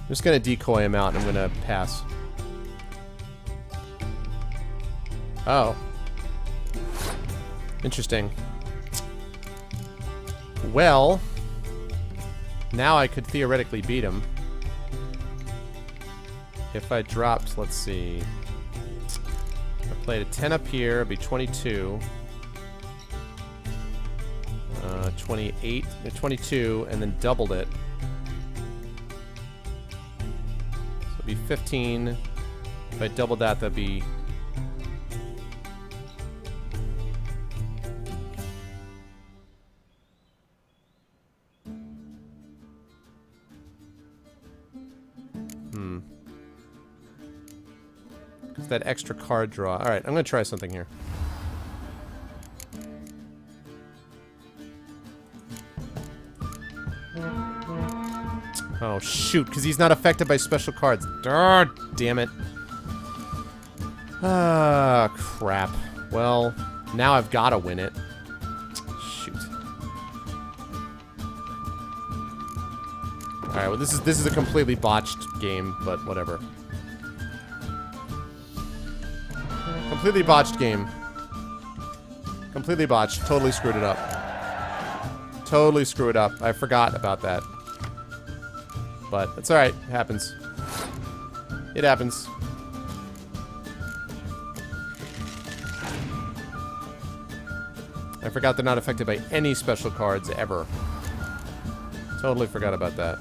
I'm just gonna decoy him out and I'm gonna pass. Oh. Interesting. Well, now I could theoretically beat him. If I dropped, let's see. I played a 10 up here, it'd be 22. 28, 22, and then doubled it. So it'd be 15. If I doubled that, that'd be... It's that extra card draw. Alright, I'm gonna try something here. Oh, shoot, because he's not affected by special cards. Damn it. Ah, crap. Well, now I've got to win it. Shoot. Alright, well, this is a completely botched game, but whatever. Completely botched game. Completely botched. Totally screwed it up. Totally screwed it up. I forgot about that. But it's alright. It happens. It happens. I forgot they're not affected by any special cards ever. Totally forgot about that.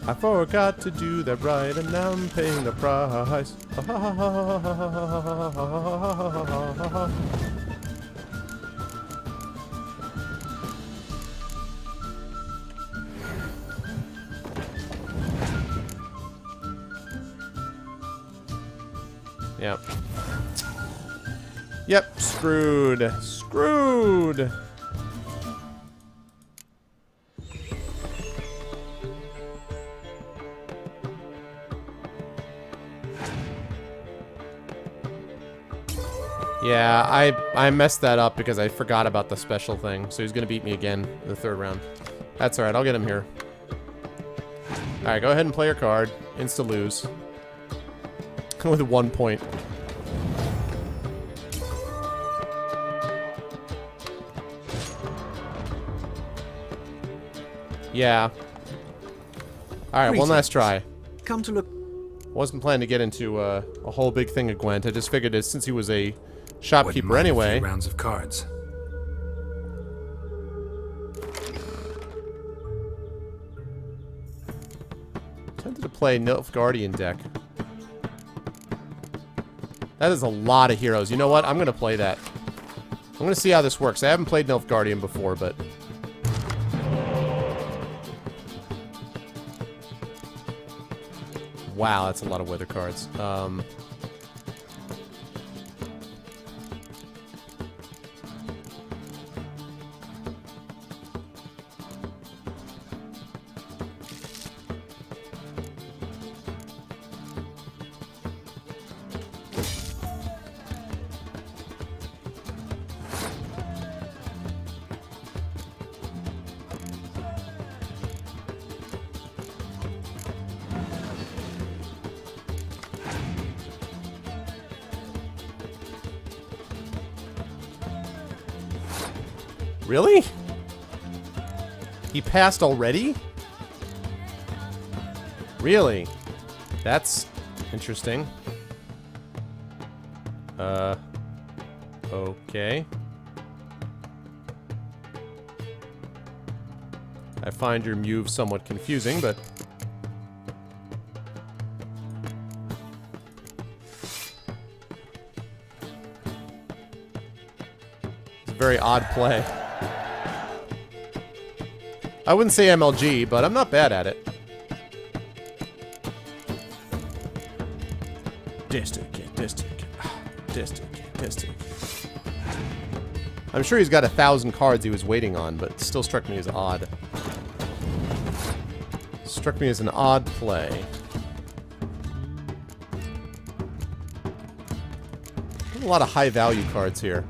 I forgot to do that right, and now I'm paying the price. Yep. Yep, screwed. Screwed! Yeah, I messed that up because I forgot about the special thing. So he's gonna beat me again in the third round. That's alright, I'll get him here. Alright, go ahead and play your card. Insta lose. With 1 point. Yeah. Alright, one last try. Come to look. Wasn't planning to get into a whole big thing of Gwent. I just figured it since he was a shopkeeper anyway. A few rounds of cards. Tempted to play Nilfgaardian deck. That is a lot of heroes. You know what? I'm going to play that. I'm going to see how this works. I haven't played Nilfgaardian before, but... Wow, that's a lot of weather cards. Really? He passed already? Really? That's interesting. Okay. I find your move somewhat confusing, but... It's a very odd play. I wouldn't say MLG, but I'm not bad at it. I'm sure he's got 1,000 cards he was waiting on, but it still struck me as odd. Struck me as an odd play. A lot of high value cards here.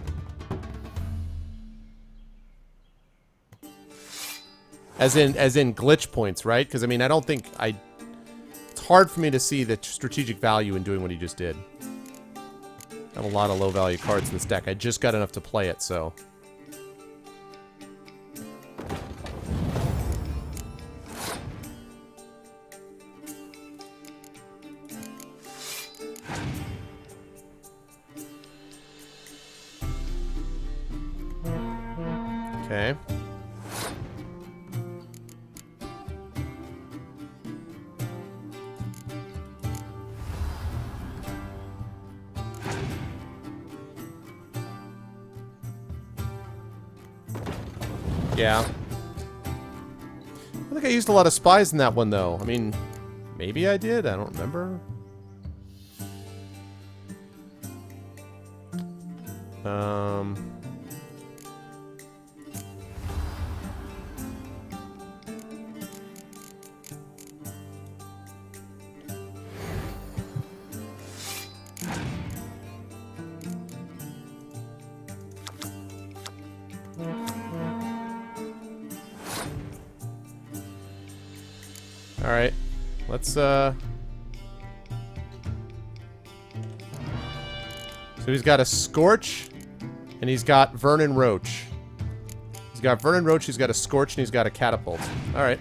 As in glitch points, right? Because, I mean, I don't think it's hard for me to see the strategic value in doing what he just did. I have a lot of low-value cards in this deck. I just got enough to play it, so... Okay. Yeah. I think I used a lot of spies in that one, though. I mean, maybe I did. I don't remember. Alright. Let's, So he's got a Scorch, and he's got Vernon Roach. He's got Vernon Roach, he's got a Scorch, and he's got a Catapult. Alright.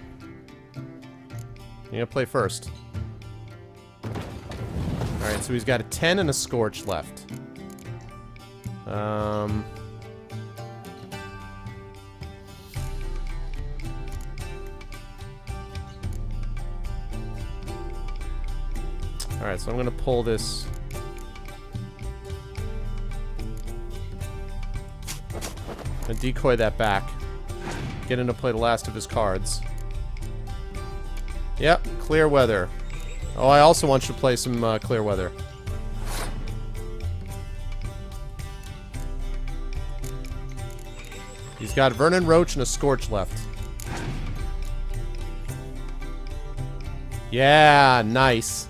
You're gonna play first. Alright, so he's got a 10 and a Scorch left. Alright, so I'm gonna pull this. And decoy that back. Get him to play the last of his cards. Yep, Clear Weather. Oh, I also want you to play some Clear Weather. He's got Vernon Roach and a Scorch left. Yeah, nice.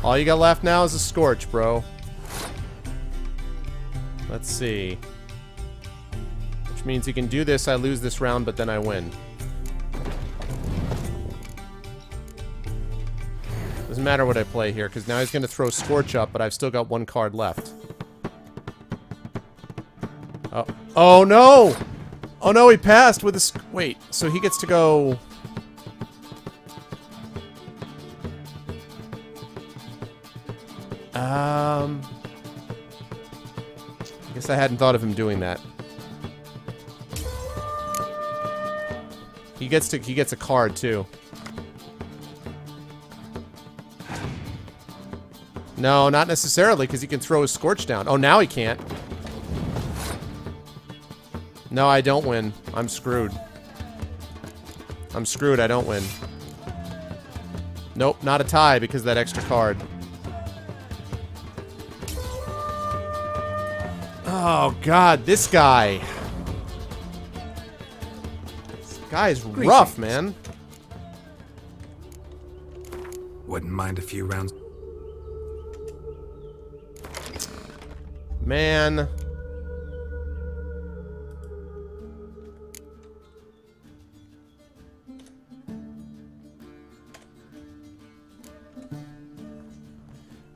All you got left now is a Scorch, bro. Let's see. Which means he can do this, I lose this round, but then I win. Doesn't matter what I play here, because now he's going to throw Scorch up, but I've still got one card left. Oh, oh no! Oh no, he passed with a... Wait, so he gets to go... I guess I hadn't thought of him doing that. He gets a card too. No, not necessarily, because he can throw his Scorch down. Oh, now he can't. No, I don't win. I'm screwed. I'm screwed, I don't win. Nope, not a tie because of that extra card. Oh, God, this guy. This guy's rough, man. Wouldn't mind a few rounds. Man.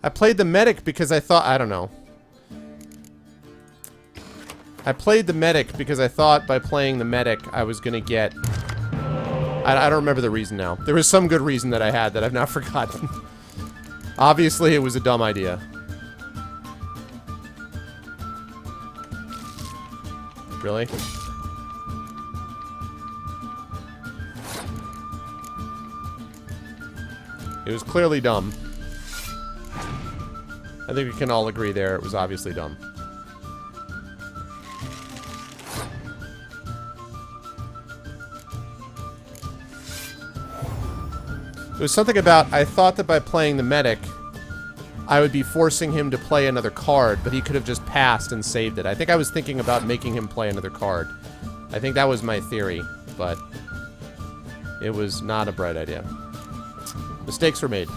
I played the medic because I thought... I don't know. I played the medic because I thought by playing the medic I was gonna get... I don't remember the reason now. There was some good reason that I had that I've now forgotten. Obviously, it was a dumb idea. Really? It was clearly dumb. I think we can all agree there. It was obviously dumb. There was something about, I thought that by playing the medic, I would be forcing him to play another card, but he could have just passed and saved it. I think I was thinking about making him play another card. I think that was my theory, but it was not a bright idea. Mistakes were made.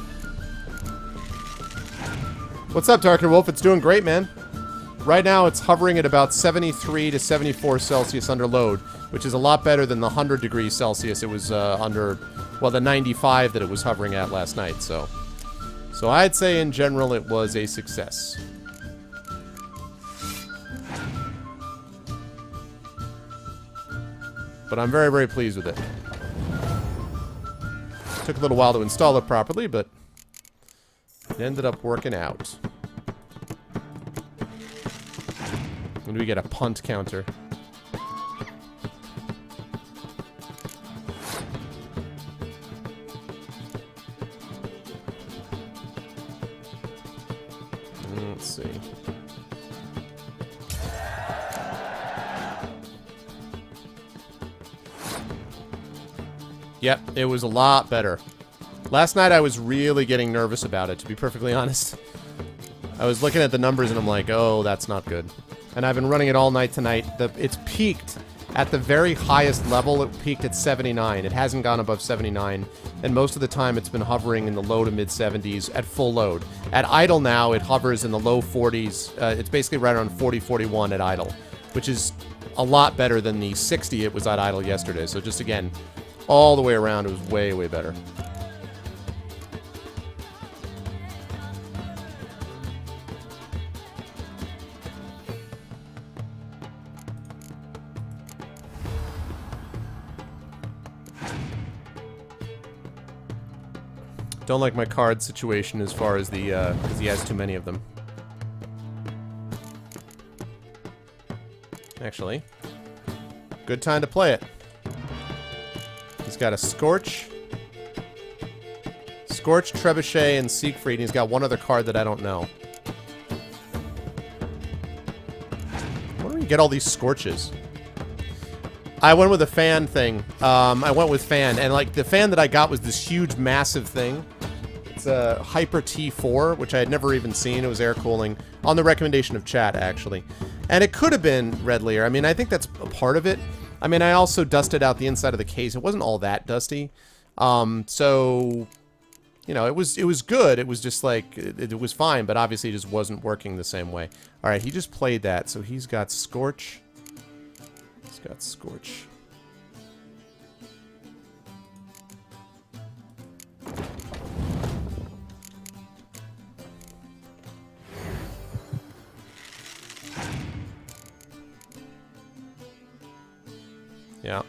What's up, Darker Wolf? It's doing great, man. right now it's hovering at about 73 to 74 Celsius under load, which is a lot better than the 100 degrees Celsius it was under, well, the 95 that it was hovering at last night. So I'd say in general it was a success. But I'm very, very pleased with it. Took a little while to install it properly, but it ended up working out. When do we get a punt counter? Let's see. Yep, it was a lot better. Last night I was really getting nervous about it, to be perfectly honest. I was looking at the numbers and I'm like, oh, that's not good. And I've been running it all night tonight. It's peaked at the very highest level. It peaked at 79. It hasn't gone above 79. And most of the time it's been hovering in the low to mid 70s at full load. At idle now, it hovers in the low 40s. It's basically right around 40, 41 at idle, which is a lot better than the 60 it was at idle yesterday. So just again, all the way around, it was way, way better. Don't like my card situation as far as the, because he has too many of them. Actually, good time to play it. He's got a Scorch, Trebuchet, and Siegfried, and he's got one other card that I don't know. Where do we get all these Scorches? I went with a fan thing. I went with fan, and like the fan that I got was this huge, massive thing. It's a Hyper T4, which I had never even seen. It was air cooling on the recommendation of chat, actually. And it could have been Red Lear. I mean, I think that's a part of it. I mean, I also dusted out the inside of the case. It wasn't all that dusty. So, you know, it was good. It was just like, it was fine, but obviously it just wasn't working the same way. All right, he just played that. So he's got Scorch. He's got Scorch. Yeah.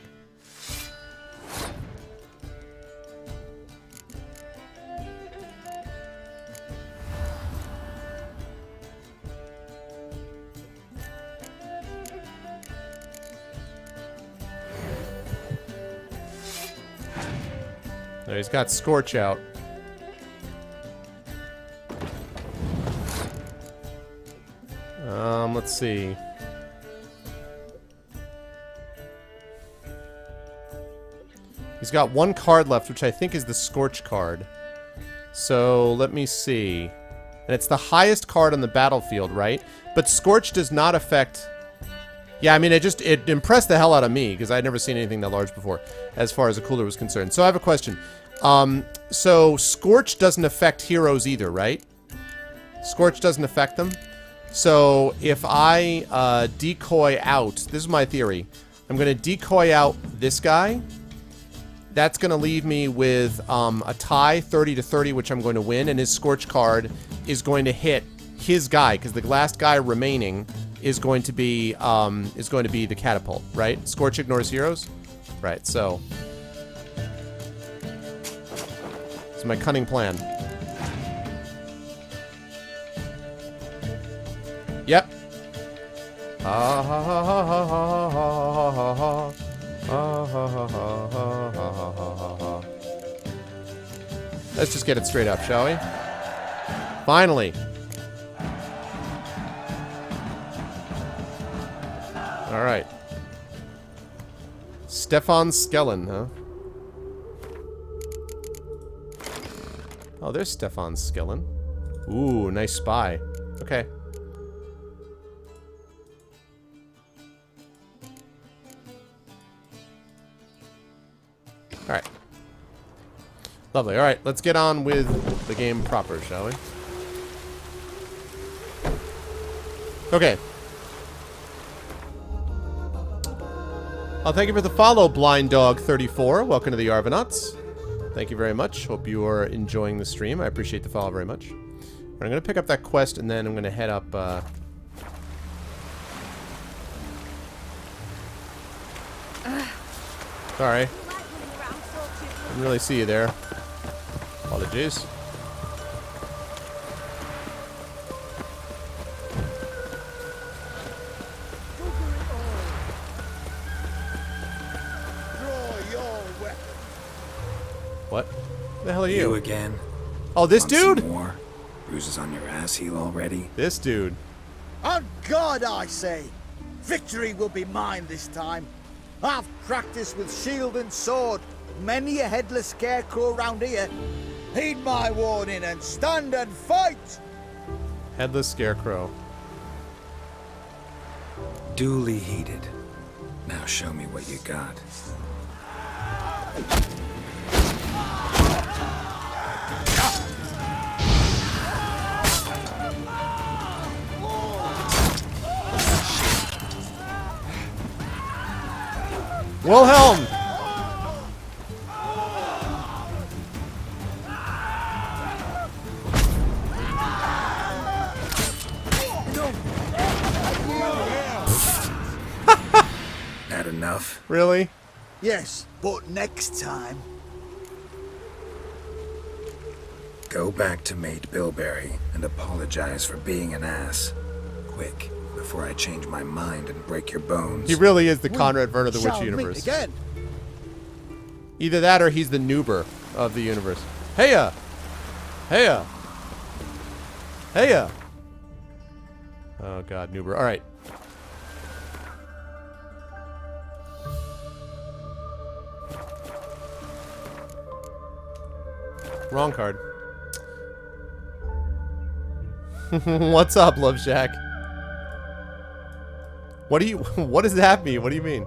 There, he's got Scorch out. Let's see. He's got one card left, which I think is the Scorch card. So, let me see. And it's the highest card on the battlefield, right? But Scorch does not affect... Yeah, I mean, it impressed the hell out of me, because I'd never seen anything that large before, as far as a cooler was concerned. So I have a question. So Scorch doesn't affect heroes either, right? Scorch doesn't affect them? So if I decoy out... This is my theory. I'm going to decoy out this guy. That's going to leave me with a tie, 30 to 30, which I'm going to win, and his Scorch card is going to hit his guy, because the last guy remaining is going to be the catapult, right? Scorch ignores heroes, right? So, it's my cunning plan. Yep. Let's just get it straight up, shall we? Finally. All right. Stefan Skellen, huh? Oh, there's Stefan Skellen. Ooh, nice spy. Okay. All right. Lovely. All right, let's get on with the game proper, shall we? Okay. Thank you for the follow, Blind Dog 34. Welcome to the Arvanauts. Thank you very much. Hope you are enjoying the stream. I appreciate the follow very much. I'm going to pick up that quest, and then I'm going to head up... Sorry. Didn't really see you there. Apologies. What? The hell are you? You again? Oh, this Want some dude? more? Bruises on your ass heel already? This dude. On God, I say! Victory will be mine this time. I've practiced with shield and sword. Many a headless scarecrow round here. Heed my warning and stand and fight! Headless Scarecrow. Duly heated. Now show me what you got. Wilhelm! That enough? Really? Yes, but next time. Go back to Mate Bilberry and apologize for being an ass. Quick, before I change my mind and break your bones. He really is the Conrad Verne of the Witch Shall meet universe. again. Either that or he's the Noober of the universe. Heya! Heya! Heya! Oh god, Noober. Alright. Wrong card. What's up, Love Shack? What does that mean? What do you mean?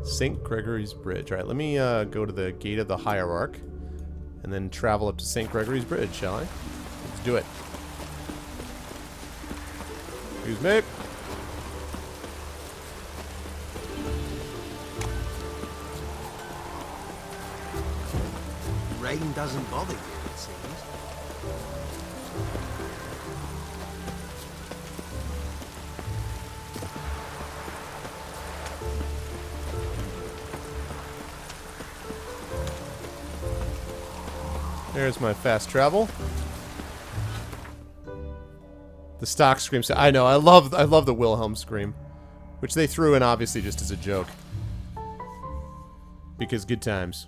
St. Gregory's Bridge. Alright, let me go to the Gate of the Hierarch and then travel up to St. Gregory's Bridge, shall I? Let's do it. Excuse me. Rain doesn't bother you, it seems. There's my fast travel. The stock scream. I know. I love the Wilhelm scream, which they threw in obviously just as a joke. Because good times.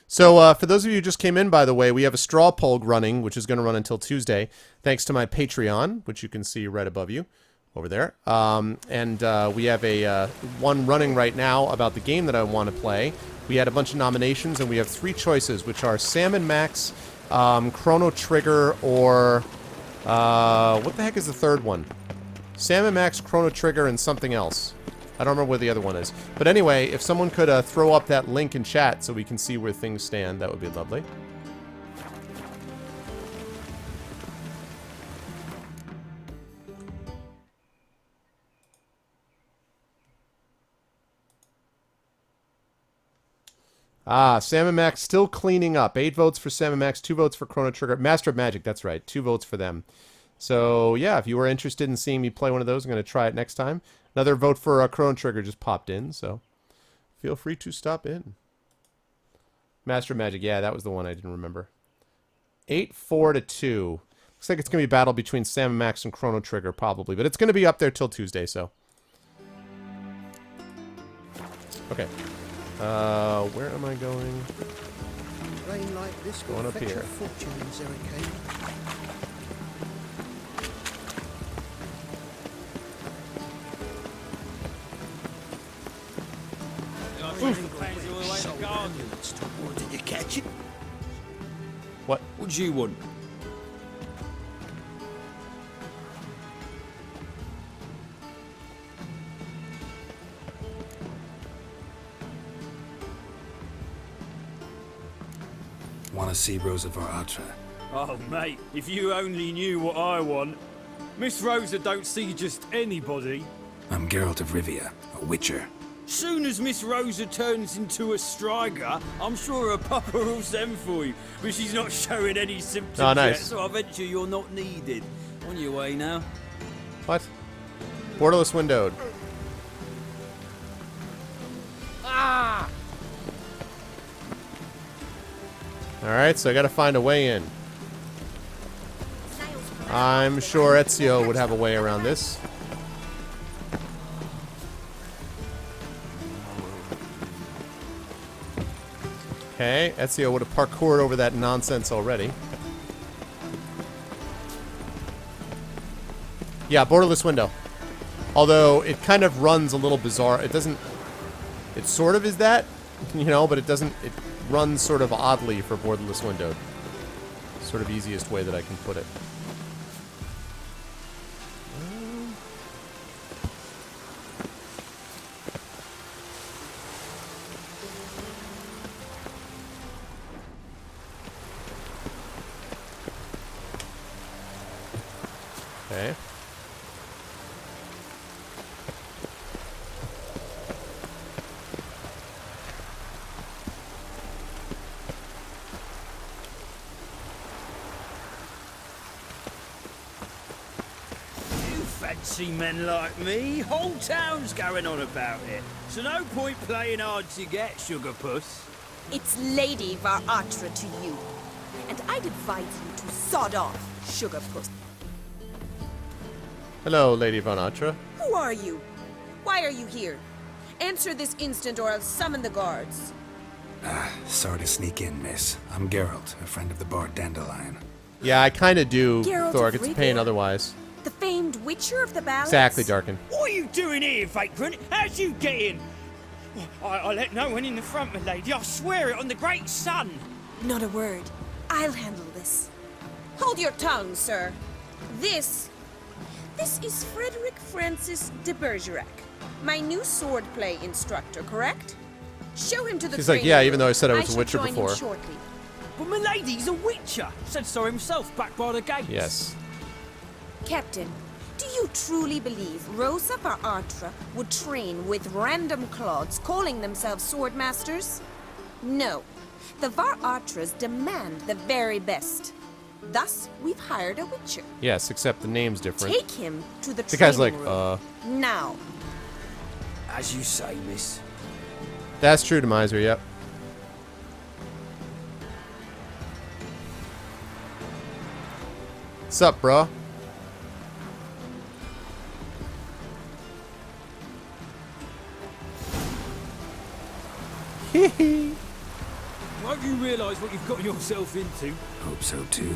So, for those of you who just came in, by the way, we have a straw poll running, which is going to run until Tuesday, thanks to my Patreon, which you can see right above you, over there. We have a one running right now about the game that I want to play. We had a bunch of nominations, and we have 3 choices, which are Sam & Max, Chrono Trigger, or... what the heck is the third one? Sam & Max, Chrono Trigger, and something else. I don't remember what the other one is. But anyway, if someone could throw up that link in chat so we can see where things stand, that would be lovely. Ah, Sam & Max still cleaning up. 8 votes for Sam & Max, 2 votes for Chrono Trigger. Master of Magic, that's right. 2 votes for them. So, yeah, if you were interested in seeing me play one of those, I'm going to try it next time. Another vote for Chrono Trigger just popped in, so feel free to stop in. Master of Magic, yeah, that was the one I didn't remember. 8-4-2. Looks like it's going to be a battle between Sam & Max and Chrono Trigger, probably. But it's going to be up there till Tuesday, so. Okay. Where am I going? Rain like this will Going up fetch here. a fortune in Zerrikane. Did you catch it? What? What do you want? Want to see Rosa Varatra? Oh, mate, if you only knew what I want. Miss Rosa don't see just anybody. I'm Geralt of Rivia, a witcher. Soon as Miss Rosa turns into a striker, I'm sure her papa will send for you. But she's not showing any symptoms Oh, nice. yet, so I venture you're not needed. On your way now. What? Borderless windowed. Alright, so I gotta find a way in. I'm sure Ezio would have a way around this. Okay, Ezio would have parkoured over that nonsense already. Yeah, borderless window. Although it kind of runs a little bizarre. It doesn't... It sort of is that, you know, but it doesn't... It runs sort of oddly for borderless windowed. Sort of easiest way that I can put it. Okay. You fancy men like me? Whole town's going on about it. So no point playing hard to get, sugar puss. It's Lady Var Atra to you. And I'd advise you to sod off, sugar puss. Hello, Lady Von Atra. Who are you? Why are you here? Answer this instant or I'll summon the guards. Sorry to sneak in, miss. I'm Geralt, a friend of the bard Dandelion. Yeah, I kind of do, Geralt Thork. of It's a pain Rivia? otherwise. The famed Witcher of the ballads? Exactly, Darkin. What are you doing here, vagrant? How'd you get in? I let no one in the front, my lady. I swear it on the great sun. Not a word. I'll handle this. Hold your tongue, sir. This is Frederick Francis de Bergerac, my new swordplay instructor, correct? Show him to the She's like, training yeah, room. even though I said I was a shall Witcher join him before. shortly. But my lady's a witcher. Said so himself back by the gates. Yes. Captain, do you truly believe Rosa Var Atra would train with random clods calling themselves swordmasters? No. The Var Atras demand the very best. Thus, we've hired a witcher. Yes, except the name's different. Take him to the The guy's training like, room. Now. As you say, miss. That's true to Miser, yep. What's up, bro? Won't you realise what you've got yourself into? Hope so too.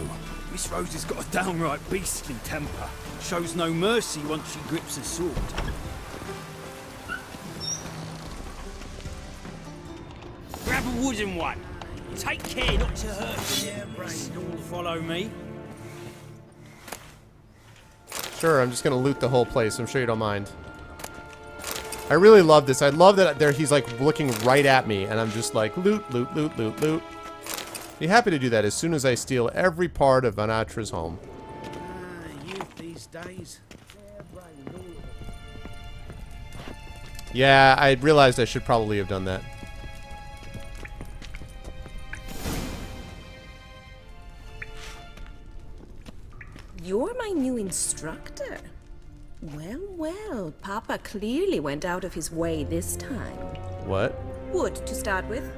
Miss Rose has got a downright beastly temper. Shows no mercy once she grips a sword. Grab a wooden one. Take care not to hurt your brain. Follow me. Sure, I'm just gonna loot the whole place. I'm sure you don't mind. I really love this. I love that he's like looking right at me, and I'm just like, loot, loot, loot, loot, loot. Be happy to do that as soon as I steal every part of Von Atra's home. Youth these days. Yeah, I realized I should probably have done that. You're my new instructor. Well, well, Papa clearly went out of his way this time. What? Wood, to start with.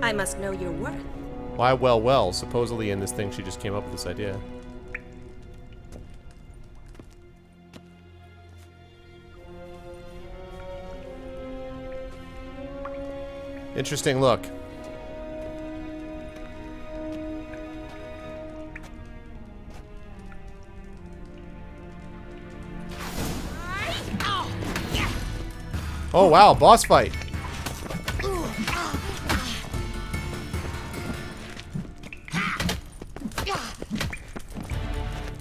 I must know your worth. Why, well, well. Supposedly in this thing she just came up with this idea. Interesting look. Oh wow, boss fight.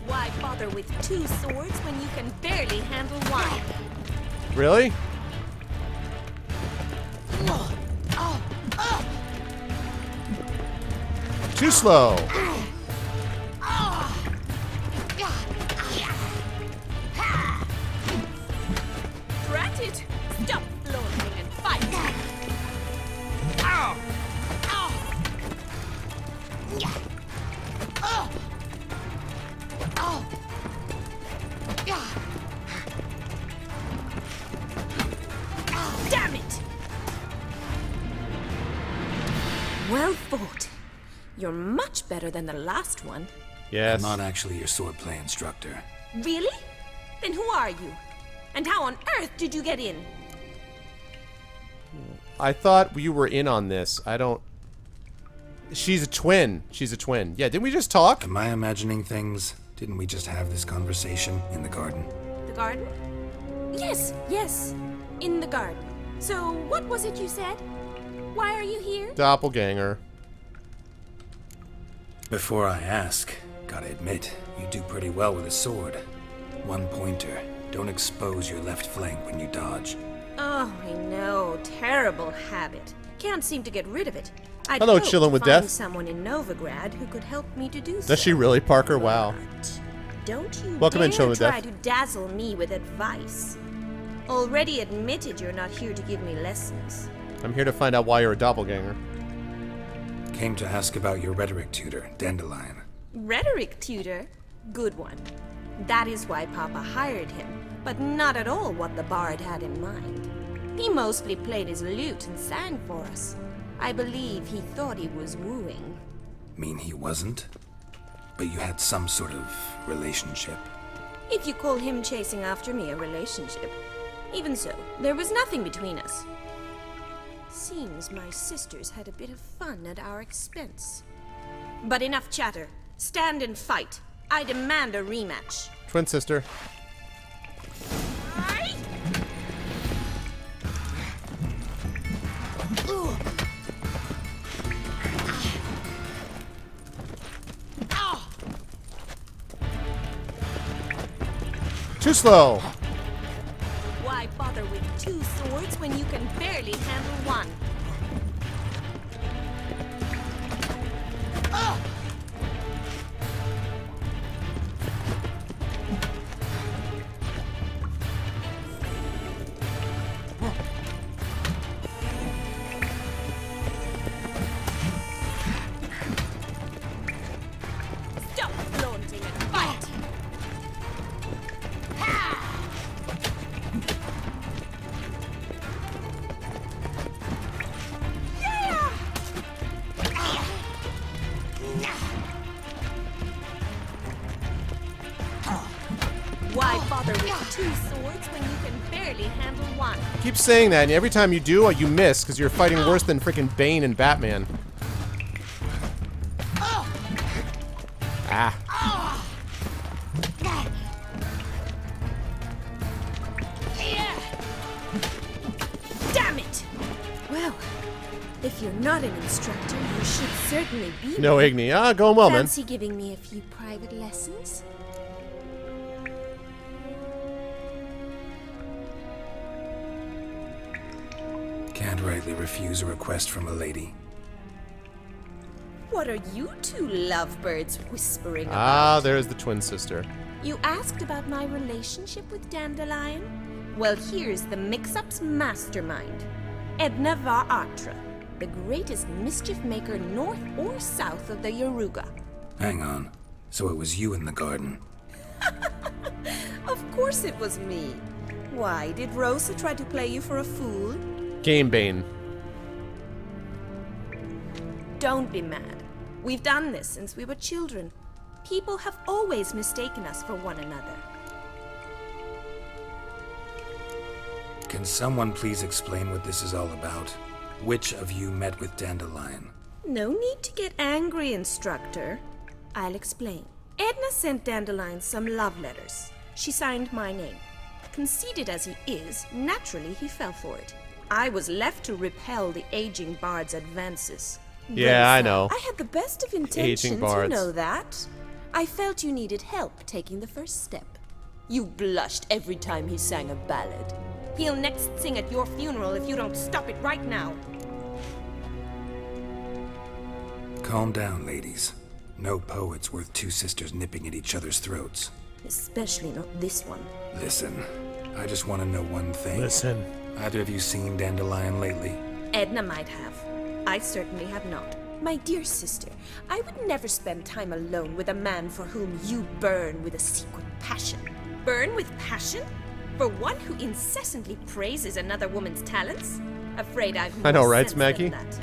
Why bother with two swords when you can barely handle one? Really? Too slow. it! Stop flaunting and fight! Ow! Damn it! Well fought. You're much better than the last one. Yes. I'm not actually your swordplay instructor. Really? Then who are you? And how on earth did you get in? I thought you were in on this. I don't... She's a twin. She's a twin. Yeah, didn't we just talk? Am I imagining things? Didn't we just have this conversation in the garden? The garden? Yes, yes. In the garden. So, what was it you said? Why are you here? Doppelganger. Before I ask, gotta admit, you do pretty well with a sword. One pointer. Don't expose your left flank when you dodge. Oh, I know. Terrible habit. Can't seem to get rid of it. I'd Hello, hope chillin' to with find death. someone in Novigrad who could help me to do so. Does she really, Parker? Wow. But don't you Welcome in, dare Chillin' with try Death. to dazzle me with advice. Already admitted you're not here to give me lessons. I'm here to find out why you're a doppelganger. Came to ask about your rhetoric tutor, Dandelion. Rhetoric tutor? Good one. That is why Papa hired him, but not at all what the bard had in mind. He mostly played his lute and sang for us. I believe he thought he was wooing. Mean he wasn't? But you had some sort of relationship. If you call him chasing after me a relationship. Even so, there was nothing between us. Seems my sisters had a bit of fun at our expense. But enough chatter. Stand and fight. I demand a rematch. Twin sister. Too slow. Why bother with two swords when you can barely handle one? Stop flaunting and fight! Why bother with two swords when you can barely handle one? Keep saying that, and every time you do, you miss because you're fighting worse than freaking Bane and Batman. Ah. Damn it! Well, if you're not an instructor, you should certainly be. No Igni. Ah, going well, man. Fancy giving me a few private lessons? Can't rightly refuse a request from a lady. What are you two lovebirds whispering Ah, about? there's the twin sister. You asked about my relationship with Dandelion? Well, here's the mix-up's mastermind. Edna var Atra, the greatest mischief maker north or south of the Yaruga. Hang on. So it was you in the garden. Of course it was me. Why, did Rosa try to play you for a fool? Game Bane. Don't be mad. We've done this since we were children. People have always mistaken us for one another. Can someone please explain what this is all about? Which of you met with Dandelion? No need to get angry, instructor. I'll explain. Edna sent Dandelion some love letters. She signed my name. Conceited as he is, naturally he fell for it. I was left to repel the aging bard's advances. Yeah, I Rosa, know. I had the best of intentions, bards. you know that. I felt you needed help taking the first step. You blushed every time he sang a ballad. He'll next sing at your funeral if you don't stop it right now. Calm down, ladies. No poet's worth two sisters nipping at each other's throats. Especially not this one. Listen, I just want to know one thing. Listen. Either of you seen Dandelion lately? Edna might have. I certainly have not. My dear sister, I would never spend time alone with a man for whom you burn with a secret passion. Burn with passion? For one who incessantly praises another woman's talents? Afraid I've more I know, right, sense than Smacky? that.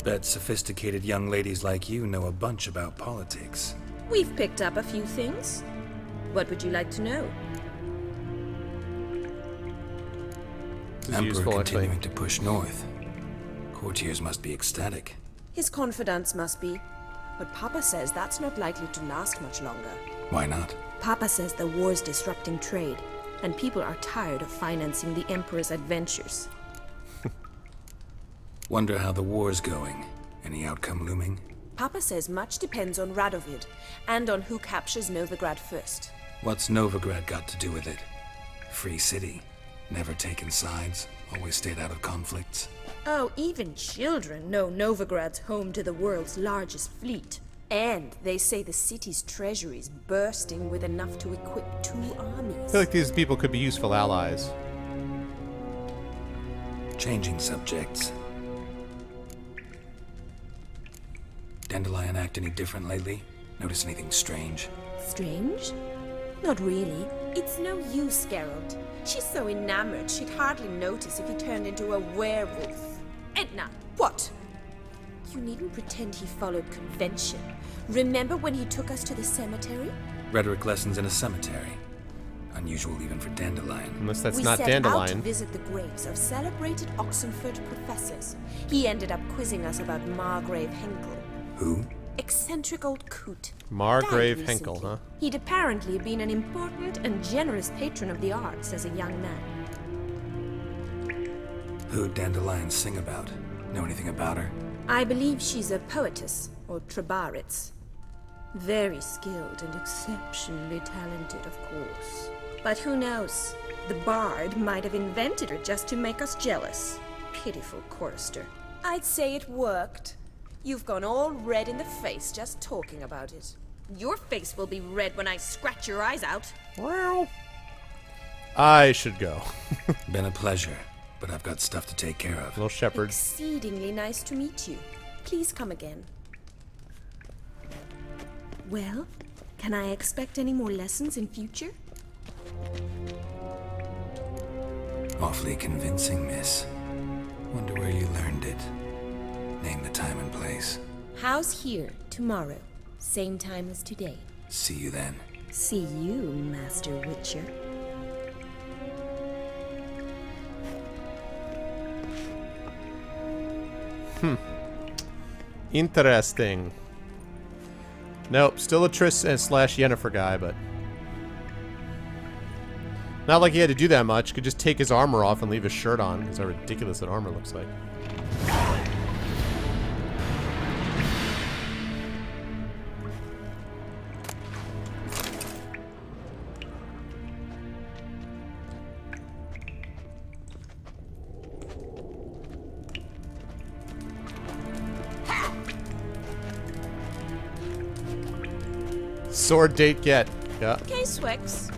Bet sophisticated young ladies like you know a bunch about politics. We've picked up a few things. What would you like to know? This is Emperor useful, continuing actually. to push north. Courtiers must be ecstatic. His confidants must be. But Papa says that's not likely to last much longer. Why not? Papa says the war's disrupting trade, and people are tired of financing the Emperor's adventures. Wonder how the war's going. Any outcome looming? Papa says much depends on Radovid, and on who captures Novigrad first. What's Novigrad got to do with it? Free city. Never taken sides. Always stayed out of conflicts. Oh, even children know Novigrad's home to the world's largest fleet. And they say the city's treasury's bursting with enough to equip 2 armies. I feel like these people could be useful allies. Changing subjects. Dandelion act any different lately? Notice anything strange? Strange? Not really. It's no use, Geralt. She's so enamored she'd hardly notice if he turned into a werewolf. Edna, what? You needn't pretend he followed convention. Remember when he took us to the cemetery? Rhetoric lessons in a cemetery. Unusual even for Dandelion. Unless that's We not set out to Dandelion. visit the graves of celebrated Oxenford professors. He ended up quizzing us about Margrave Henkel. Who? Eccentric old coot. Margrave Died Henkel, recently. huh? He'd apparently been an important and generous patron of the arts as a young man. Who'd Dandelion sing about? Know anything about her? I believe she's a poetess, or Trebaritz. Very skilled and exceptionally talented, of course. But who knows? The bard might have invented her just to make us jealous. Pitiful chorister. I'd say it worked. You've gone all red in the face just talking about it. Your face will be red when I scratch your eyes out. Well, I should go. Been a pleasure, but I've got stuff to take care of. Little shepherd. Exceedingly nice to meet you. Please come again. Well, can I expect any more lessons in future? Awfully convincing, miss. Wonder where you learned it. Name the time and place. House here, tomorrow. Same time as today. See you then. See you, Master Witcher. Interesting. Nope, still a Triss slash Yennefer guy, but not like he had to do that much. Could just take his armor off and leave his shirt on, because how ridiculous that armor looks like. Sword date get. Yeah. Okay, Swix.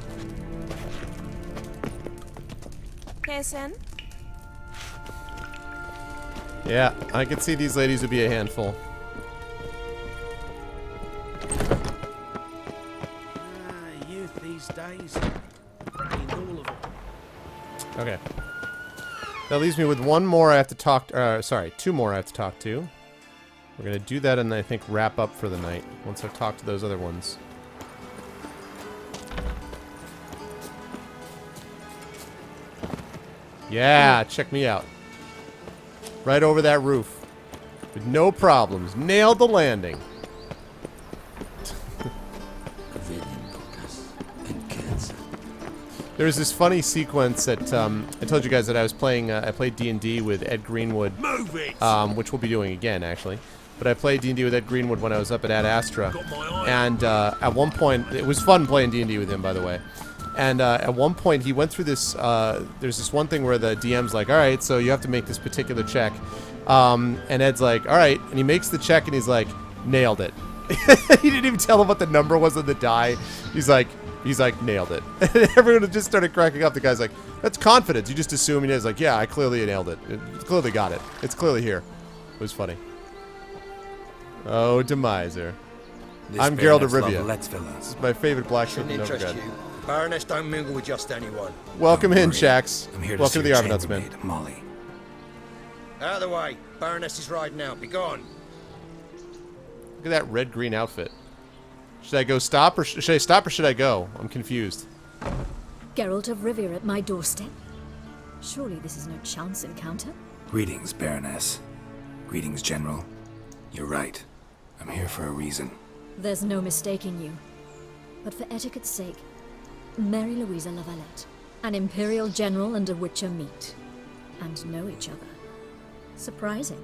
KSN? Yeah, I could see these ladies would be a handful. Youth these days. Ain't all of them. Okay. That leaves me with one more I have to talk sorry, 2 more I have to talk to. We're gonna do that and I think wrap up for the night once I've talked to those other ones. Yeah, check me out. Right over that roof. With no problems. Nailed the landing. There's this funny sequence that I told you guys that I was playing. I played D&D with Ed Greenwood, Move it! which we'll be doing again, actually. But I played D&D with Ed Greenwood when I was up at Ad Astra, and at one point, it was fun playing D&D with him, by the way. And at one point, he went through this. There's this one thing where the DM's like, "All right, so you have to make this particular check," and Ed's like, "All right," and he makes the check, and he's like, "Nailed it." He didn't even tell him what the number was on the die. He's like, nailed it. Everyone just started cracking up. The guy's like, that's confidence. You just assume he is. Like, yeah, I clearly nailed it. Clearly got it. It's clearly here. It was funny. Oh, Demiser. I'm Geralt of Rivia. This is my favorite blacksmith in Novigrad. Baroness don't mingle with just anyone. Welcome Don't in, worry. Shax. I'm here to Welcome see to the a Argonauts, man. chambermaid, Molly. Out of the way. Baroness is riding out. Be gone. Look at that red-green outfit. Should I go stop, or should I stop, or should I go? I'm confused. Geralt of Rivia at my doorstep? Surely this is no chance encounter? Greetings, Baroness. Greetings, General. You're right. I'm here for a reason. There's no mistaking you. But for etiquette's sake, Mary Louisa Lavalette, an Imperial General and a Witcher meet. And know each other. Surprising.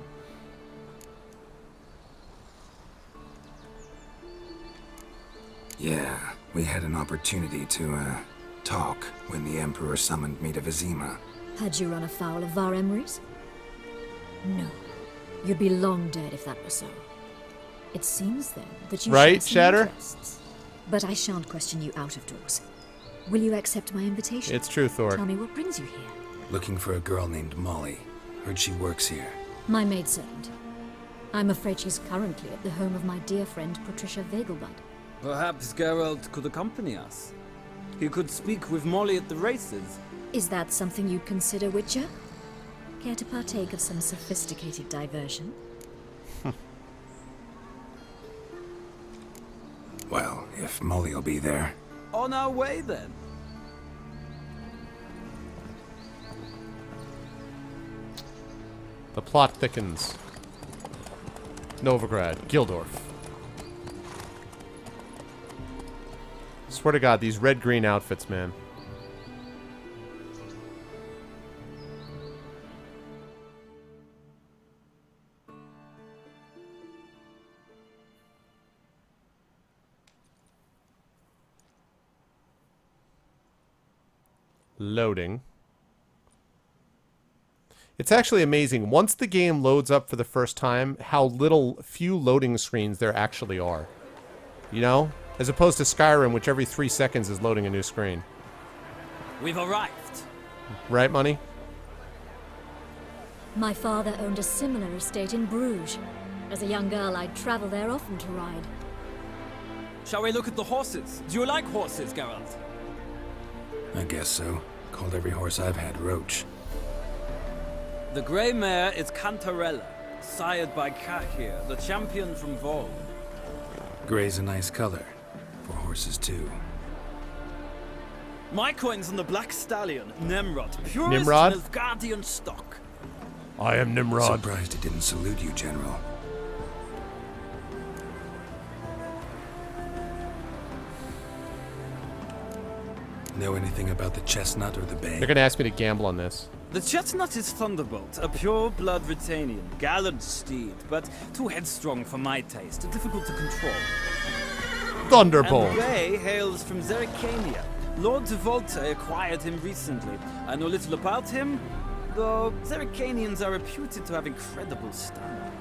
Yeah, we had an opportunity to, talk when the Emperor summoned me to Vizima. Had you run afoul of Var Emrys? No. You'd be long dead if that were so. It seems then that you Right, share some Shatter? interests. But I shan't question you out of doors. Will you accept my invitation? It's true, Thor. Tell me what brings you here. Looking for a girl named Molly. Heard she works here. My maidservant. I'm afraid she's currently at the home of my dear friend Patricia Vegelbud. Perhaps Geralt could accompany us. He could speak with Molly at the races. Is that something you'd consider, Witcher? Care to partake of some sophisticated diversion? Well, if Molly'll be there. On our way, then. The plot thickens. Novigrad, Gildorf. Swear to God, these red-green outfits, man. Loading. It's actually amazing. Once the game loads up for the first time, how few loading screens there actually are. You know? As opposed to Skyrim, which every 3 seconds is loading a new screen. We've arrived. Right, Money? My father owned a similar estate in Bruges. As a young girl, I'd travel there often to ride. Shall we look at the horses? Do you like horses, Geralt? I guess so. Called every horse I've had Roach. The grey mare is Cantarella, sired by Kahir, the champion from Vol. Gray's a nice color. For horses, too. My coin's on the Black Stallion, Nemrod, purest Nimrod? Nilfgaardian stock. I am Nimrod. Surprised it didn't salute you, General. Know anything about the chestnut or the bay? They're gonna ask me to gamble on this. The chestnut is Thunderbolt, a pure-blood Britannian, gallant steed, but too headstrong for my taste, difficult to control. Thunderbolt. And the bay hails from Zerrikania. Lord de Volte acquired him recently. I know little about him, though Zerrikanians are reputed to have incredible stamina.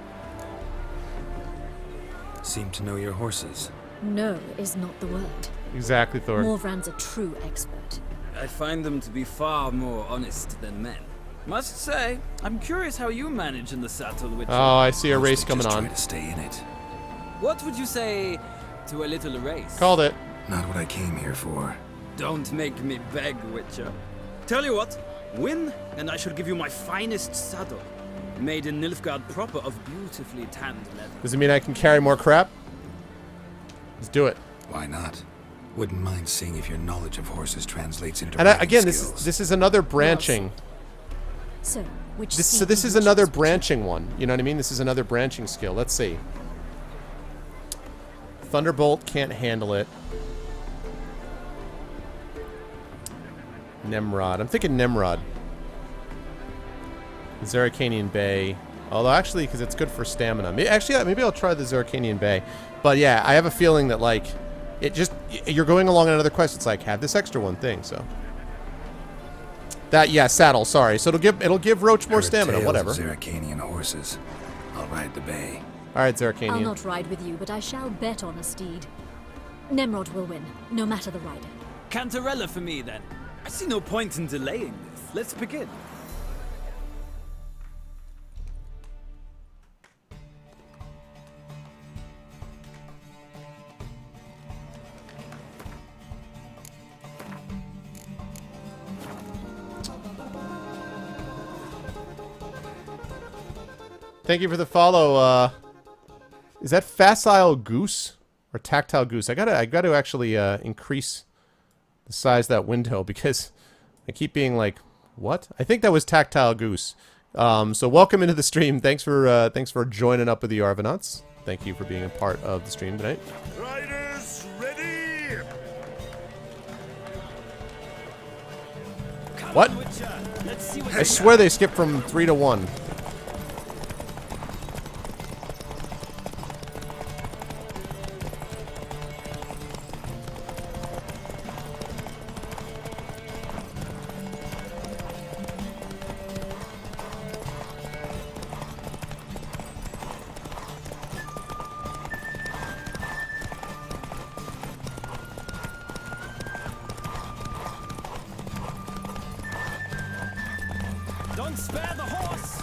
Seem to know your horses. No is not the word. Exactly, Thor. Morvran's a true expert. I find them to be far more honest than men. Must say, I'm curious how you manage in the saddle, Witcher. Oh, I see a Mostly race coming just on. Try to stay in it. What would you say to a little race? Called it. Not what I came here for. Don't make me beg, Witcher. Tell you what, win, and I shall give you my finest saddle. Made in Nilfgaard proper of beautifully tanned leather. Does it mean I can carry more crap? Let's do it. Why not? Wouldn't mind seeing if your knowledge of horses translates into And riding again, skills. this is another branching. So, which So seat this would is you another choose? branching one. You know what I mean? This is another branching skill. Let's see. Thunderbolt can't handle it. Nemrod. I'm thinking Nemrod. Zerrikanian Bay. Although actually, because it's good for stamina. Maybe I'll try the Zerrikanian Bay. But yeah, I have a feeling that like, it just, you're going along on another quest. It's like, have this extra one thing, so. That, yeah, saddle, sorry. So it'll give Roach more Heard stamina, tales whatever. of Zerrikanian horses. I'll ride the bay. Alright, I'll Zeracanian. not ride with you, but I shall bet on a steed. Nemrod will win, no matter the rider. Cantarella for me, then. I see no point in delaying this. Let's begin. Thank you for the follow. Is that Facile Goose or Tactile Goose? I gotta actually increase the size of that window because I keep being like, what? I think that was Tactile Goose. So welcome into the stream. Thanks for joining up with the Arvanauts. Thank you for being a part of the stream tonight. Riders, ready! Come What? on, Witcher. Let's see what I swear they skipped from 3 to 1. Don't spare the horse!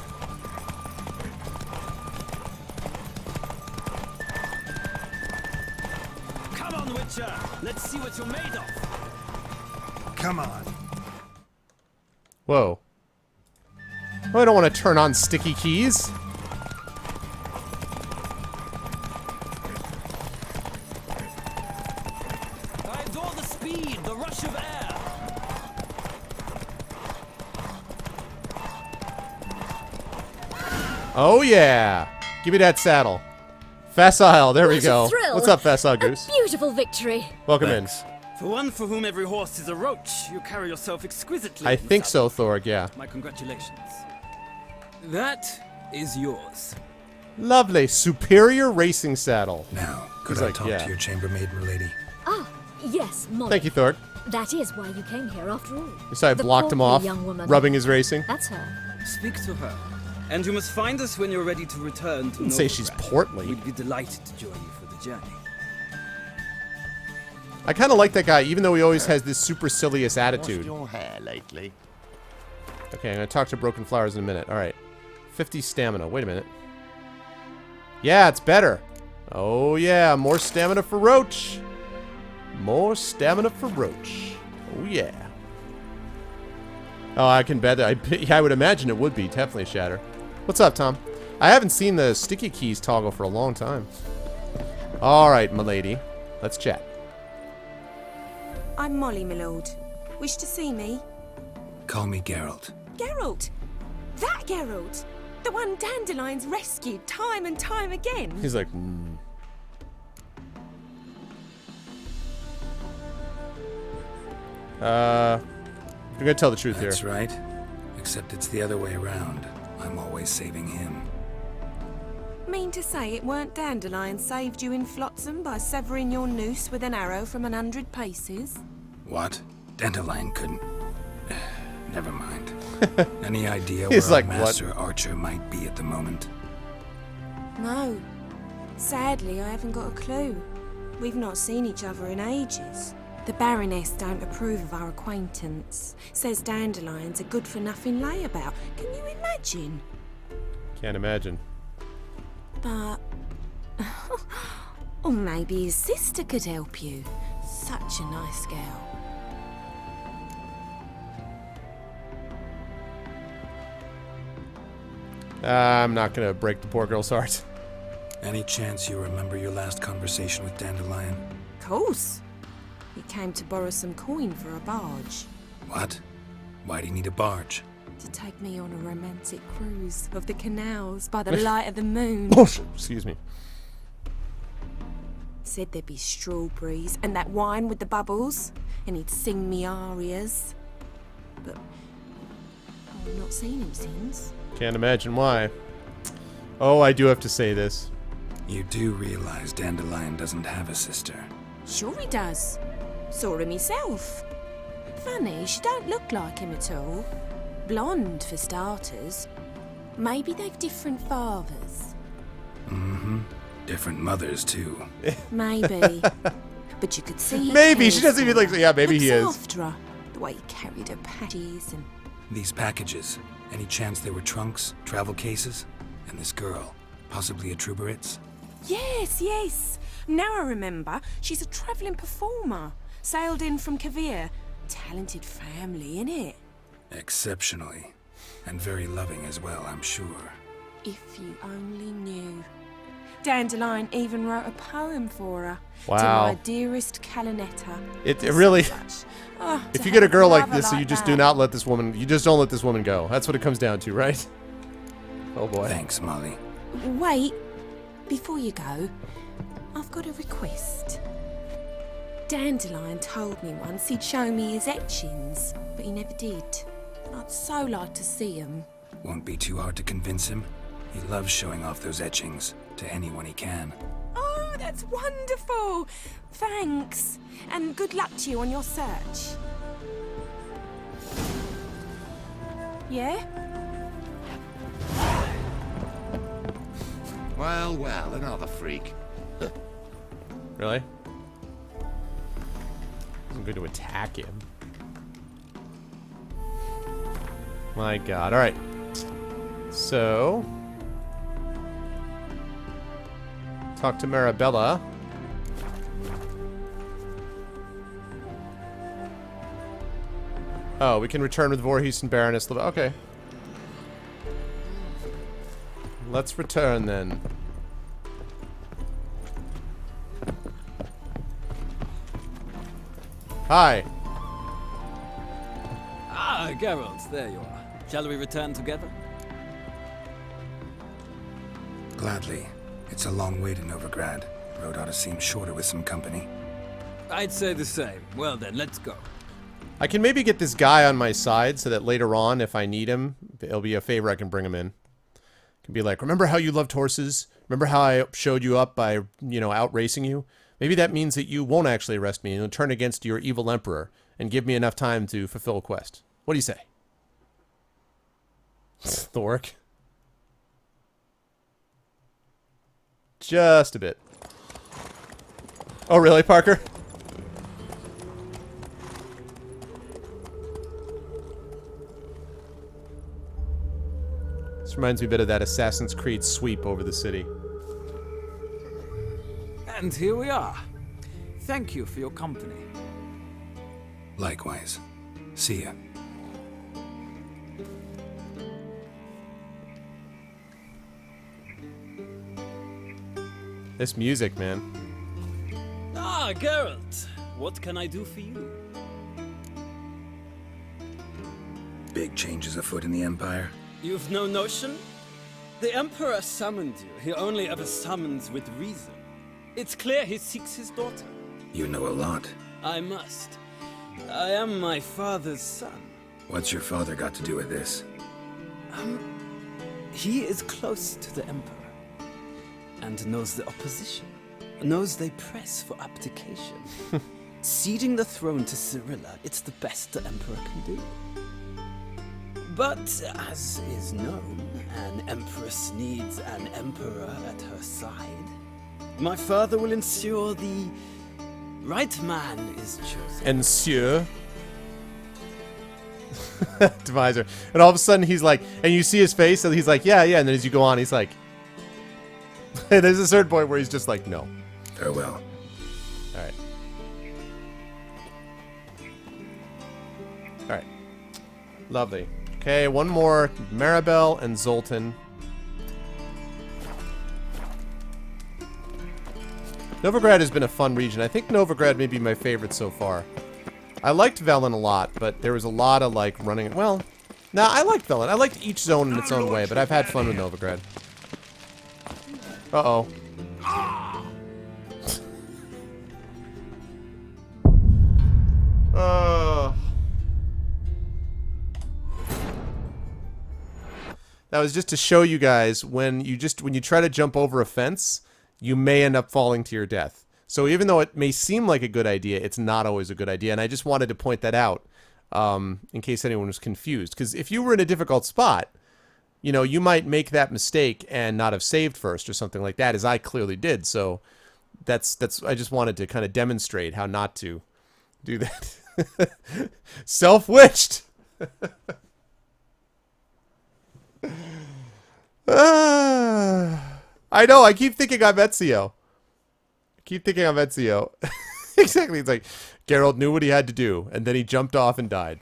Come on, Witcher! Let's see what you're made of! Come on. Whoa. Oh, I don't want to turn on sticky keys. I adore the speed, the rush of air! Oh yeah. Give me that saddle. Facile, there we What a go. thrill. What's up, Facile A Goose? beautiful victory. Welcome Thanks. For one for whom every horse is a roach, you carry yourself exquisitely. in. I in the think saddle. so, Thorg, yeah. My congratulations. That is yours. Lovely. Superior racing saddle. Now, could He's I like, talk yeah. to your chambermaid, milady? Ah, yes, Molly. Thank you, Thorg. That is why you came here after all. You saw I The blocked him portly off, young woman. rubbing his racing. That's her. Speak to her. And you must find us when you're ready to return to Didn't say she's Novigrad. portly. We'd be delighted to join you for the journey. I kind of like that guy, even though he always has this supercilious attitude. your hair lately? Okay, I'm going to talk to Broken Flowers in a minute. All right. 50 stamina. Wait a minute. Yeah, it's better. Oh, yeah. More stamina for Roach. More stamina for Roach. Oh, yeah. Oh, I can bet that. I would imagine it would be. Definitely Shatter. What's up, Tom? I haven't seen the sticky keys toggle for a long time. All right, milady. Let's chat. I'm Molly, my lord. Wish to see me? Call me Geralt. Geralt! That Geralt! The one Dandelion's rescued time and time again. He's like, I'm gonna tell the truth That's here. right. Except it's the other way around. I'm always saving him. Mean to say it weren't Dandelion saved you in Flotsam by severing your noose with an arrow from 100 paces? What? Dandelion couldn't. Never mind. Any idea He's where like, our what? master archer might be at the moment? No. Sadly, I haven't got a clue. We've not seen each other in ages. The Baroness don't approve of our acquaintance. Says Dandelion's a good-for-nothing layabout. Can you imagine? Can't imagine. But... or maybe his sister could help you. Such a nice girl. I'm not gonna break the poor girl's heart. Any chance you remember your last conversation with Dandelion? Course. He came to borrow some coin for a barge. What? Why do you need a barge? To take me on a romantic cruise of the canals by the light of the moon. Excuse me. Said there'd be strawberries and that wine with the bubbles, and he'd sing me arias. But I've not seen him since. Can't imagine why. Oh, I do have to say this. You do realize Dandelion doesn't have a sister. Sure he does. Saw him himself. Funny, she don't look like him at all. Blonde, for starters. Maybe they've different fathers. Different mothers, too. Maybe. But you could see he Maybe. She cares doesn't even for like, her. yeah, maybe he Looks is. after her. The way he carried her patties and... These packages, any chance they were trunks, travel cases? And this girl, possibly a Truberitz? Yes, yes. Now I remember. She's a travelling performer. Sailed in from Kavir. Talented family, innit? Exceptionally. And very loving as well, I'm sure. If you only knew. Dandelion even wrote a poem for her. Wow. To my dearest Calinetta. It really... Oh, If to you get a have girl like lover this, so you just do that. not let this woman... You just don't let this woman go. That's what it comes down to, right? Oh, boy. Thanks, Molly. Wait. Before you go, I've got a request. Dandelion told me once he'd show me his etchings, but he never did. I'd so like to see them. Won't be too hard to convince him. He loves showing off those etchings to anyone he can. Oh, that's wonderful! Thanks, and good luck to you on your search. Yeah? Well, well, another freak. Really? I'm going to attack him. My god. Alright. So... Talk to Marabella. Oh, we can return with Voorhees and Baroness. Okay. Let's return then. Hi. Ah, Geralt, there you are. Shall we return together? Gladly. It's a long way to Novigrad. Road ought to seem shorter with some company. I'd say the same. Well then, let's go. I can maybe get this guy on my side so that later on, if I need him, it'll be a favor I can bring him in. Can be like, remember how you loved horses? Remember how I showed you up by, you know, out racing you? Maybe that means that you won't actually arrest me and you'll turn against your evil emperor and give me enough time to fulfill a quest. What do you say? Thork. Just a bit. Oh, really, Parker? This reminds me a bit of that Assassin's Creed sweep over the city. And here we are. Thank you for your company. Likewise. See ya. This music, man. Ah, Geralt. What can I do for you? Big changes afoot in the Empire. You've no notion? The Emperor summoned you. He only ever summons with reason. It's clear he seeks his daughter. You know a lot. I must. I am my father's son. What's your father got to do with this? He is close to the Emperor. And knows the opposition. Knows they press for abdication. Ceding the throne to Cyrilla, it's the best the Emperor can do. But, as is known, an Empress needs an Emperor at her side. My father will ensure the right man is chosen. Ensure. Deviser. And all of a sudden he's like, and you see his face, and he's like, yeah, yeah. And then as you go on, he's like, there's a certain point where he's just like, no. Farewell. Alright. Alright. Lovely. Okay, one more. Maribel and Zoltan. Novigrad has been a fun region. I think Novigrad may be my favorite so far. I liked Velen a lot, but there was a lot of, like, running... Well, nah, I liked Velen. I liked each zone in its own way, but I've had fun with Novigrad. Uh-oh. That was just to show you guys when you try to jump over a fence, you may end up falling to your death. So even though it may seem like a good idea, it's not always a good idea. And I just wanted to point that out in case anyone was confused. Because if you were in a difficult spot, You know, you might make that mistake and not have saved first or something like that, as I clearly did. So that's I just wanted to kind of demonstrate how not to do that. Self-witched. I know, I keep thinking I'm Ezio. Exactly, it's like Geralt knew what he had to do, and then he jumped off and died.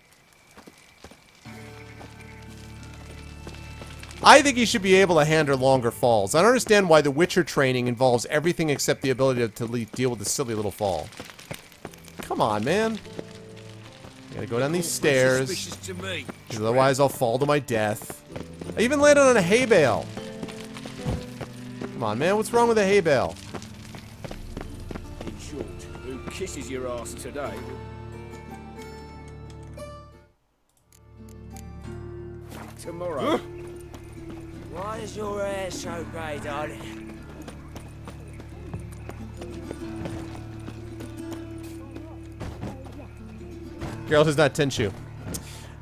I think he should be able to handle longer falls. I don't understand why the Witcher training involves everything except the ability to deal with a silly little fall. Come on, man. I gotta go down these stairs, because otherwise I'll fall to my death. I even landed on a hay bale. Come on, man. What's wrong with a hay bale? In short, who kisses your ass today? Tomorrow. Why is your hair so grey, darling? Geralt is not Tenchu.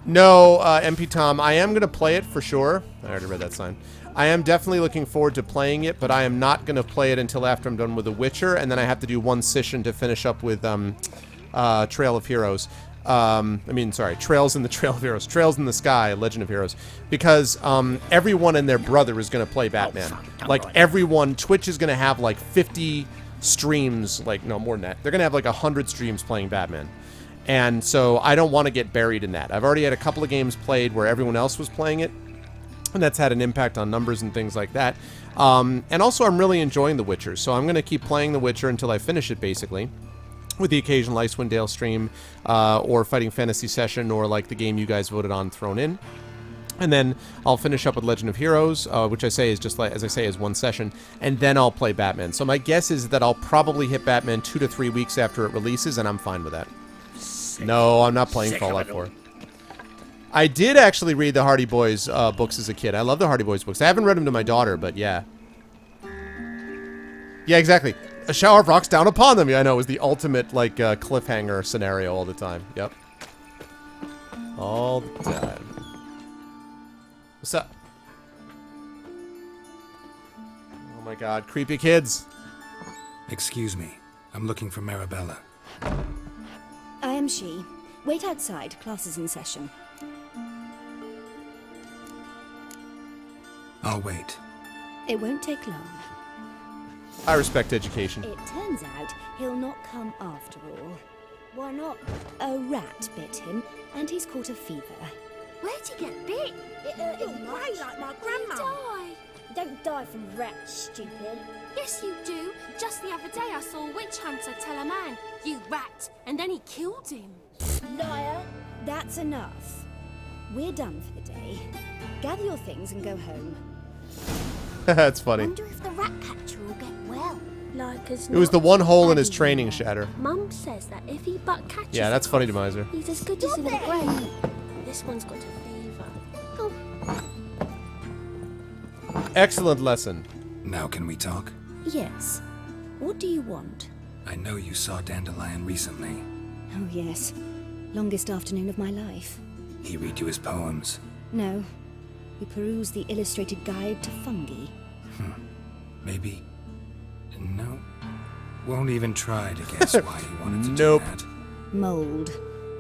No, MP Tom, I am going to play it for sure. I already read that sign. I am definitely looking forward to playing it, but I am not going to play it until after I'm done with The Witcher, and then I have to do one session to finish up with Trail of Heroes. Trails in the Trail of Heroes. Trails in the Sky, Legend of Heroes. Because everyone and their brother is going to play Batman. Like, everyone, Twitch is going to have like 50 streams, like, no, more than that. They're going to have like 100 streams playing Batman. And so I don't want to get buried in that. I've already had a couple of games played where everyone else was playing it, and that's had an impact on numbers and things like that. And also, I'm really enjoying The Witcher, so I'm going to keep playing The Witcher until I finish it, basically, with the occasional Icewind Dale stream, or Fighting Fantasy session, or like the game you guys voted on thrown in. And then I'll finish up with Legend of Heroes, which I say is just like, as I say, is one session, and then I'll play Batman. So my guess is that I'll probably hit Batman 2 to 3 weeks after it releases, and I'm fine with that. No, I'm not playing Fallout 4. I did actually read the Hardy Boys books as a kid. I love the Hardy Boys books. I haven't read them to my daughter, but yeah. Yeah, exactly. A shower of rocks down upon them. Yeah, I know. It was the ultimate, like, cliffhanger scenario all the time. Yep. All the time. What's up? Oh my god, creepy kids. Excuse me. I'm looking for Marabella. I am she. Wait outside. Class is in session. I'll wait. It won't take long. I respect education. It turns out he'll not come after all. Why not? A rat bit him, and he's caught a fever. Where'd you get bit? It'll way like my grandma. Die. Don't die from rats, stupid. Yes, you do. Just the other day I saw a witch hunter tell a man, "You rat," and then he killed him. Liar. That's enough. We're done for the day. Gather your things and go home. That's funny. Wonder if the rat catcher will get well. Like as It was the one hole in his training, Shatter. Mum says that if he but catches Yeah, that's funny to Miser. he's as good as in the grave. This one's got a fever. Oh. Excellent lesson. Now can we talk? Yes. What do you want? I know you saw Dandelion recently. Oh, yes. Longest afternoon of my life. He read you his poems. No. We perused the illustrated guide to fungi. Maybe. No. Won't even try to guess why he wanted to Nope. do that. Mold.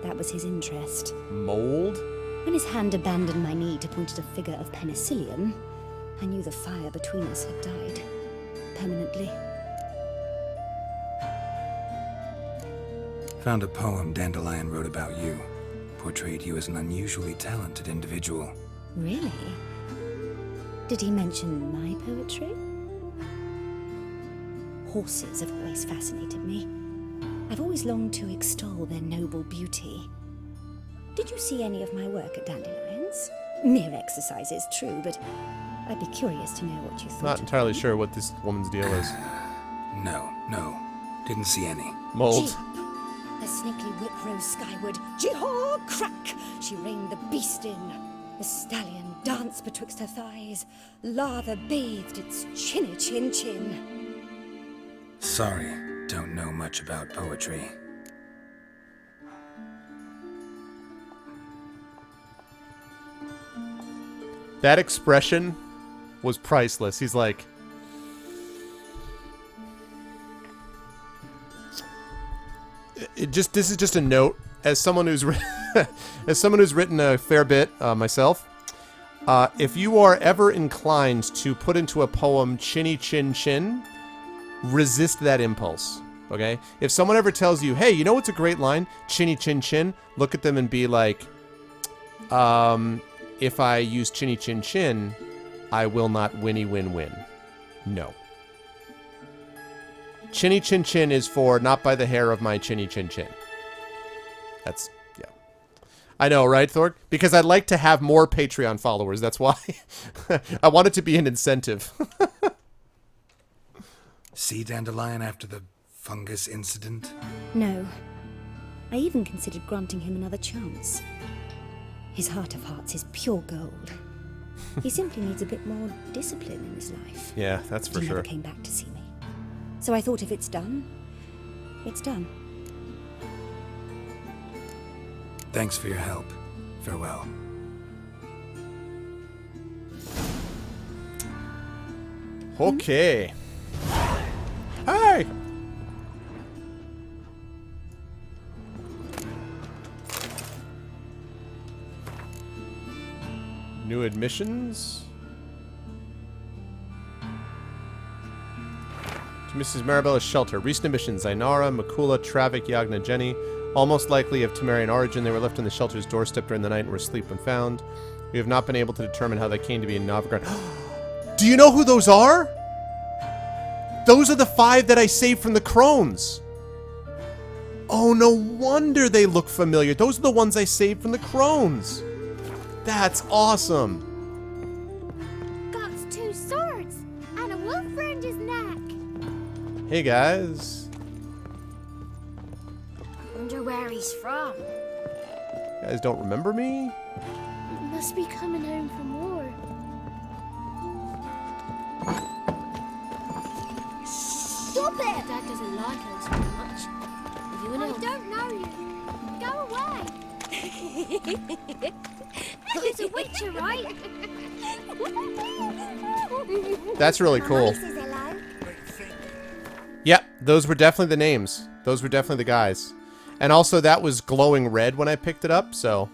That was his interest. Mold? When his hand abandoned my knee to point at a figure of penicillium, I knew the fire between us had died. Permanently. Found a poem Dandelion wrote about you. Portrayed you as an unusually talented individual. Really? Did he mention my poetry? Horses have always fascinated me. I've always longed to extol their noble beauty. Did you see any of my work at Dandelions? Mere exercise is true, but I'd be curious to know what you thought. Not entirely sure what this woman's deal is. No. Didn't see any. Mold. A snaky whip rose skyward. Jee-haw! Crack! She reined the beast in. The stallion danced betwixt her thighs. Lather bathed its chinny chin. Sorry, don't know much about poetry. That expression was priceless. He's like... This is just a note. As someone who's written a fair bit myself, if you are ever inclined to put into a poem "chinny chin chin," resist that impulse. Okay? If someone ever tells you, "Hey, you know what's a great line? Chinny chin chin," look at them and be like, "If I use chinny chin chin, I will not winny win win." No. Chinny chin chin is for not by the hair of my chinny chin chin. That's, yeah. I know, right, Thorg? Because I'd like to have more Patreon followers. That's why. I want it to be an incentive. See Dandelion after the fungus incident? No. I even considered granting him another chance. His heart of hearts is pure gold. He simply needs a bit more discipline in his life. Yeah, that's for he sure. Never came back to see me. So I thought if it's done, it's done. Thanks for your help. Farewell. Okay. Hey! New admissions. To Mrs. Marabella's shelter. Recent admissions. Ainara, Makula, Travik, Yagna, Jenny. All most likely of Temerian origin. They were left on the shelter's doorstep during the night and were asleep when found. We have not been able to determine how they came to be in Novigrad. Do you know who those are? Those are the 5 that I saved from the crones. Oh, no wonder they look familiar. Those are the ones I saved from the crones. That's awesome. Got 2 swords and a wolf round his neck. Hey, guys. Wonder where he's from. You guys don't remember me? Must be coming home from war. Stop it! Dad doesn't like us very much. Are you an elf? I don't know you. Go away. He's a witcher, right? That's really cool. Yep, those were definitely the names. Those were definitely the guys. And also, that was glowing red when I picked it up, so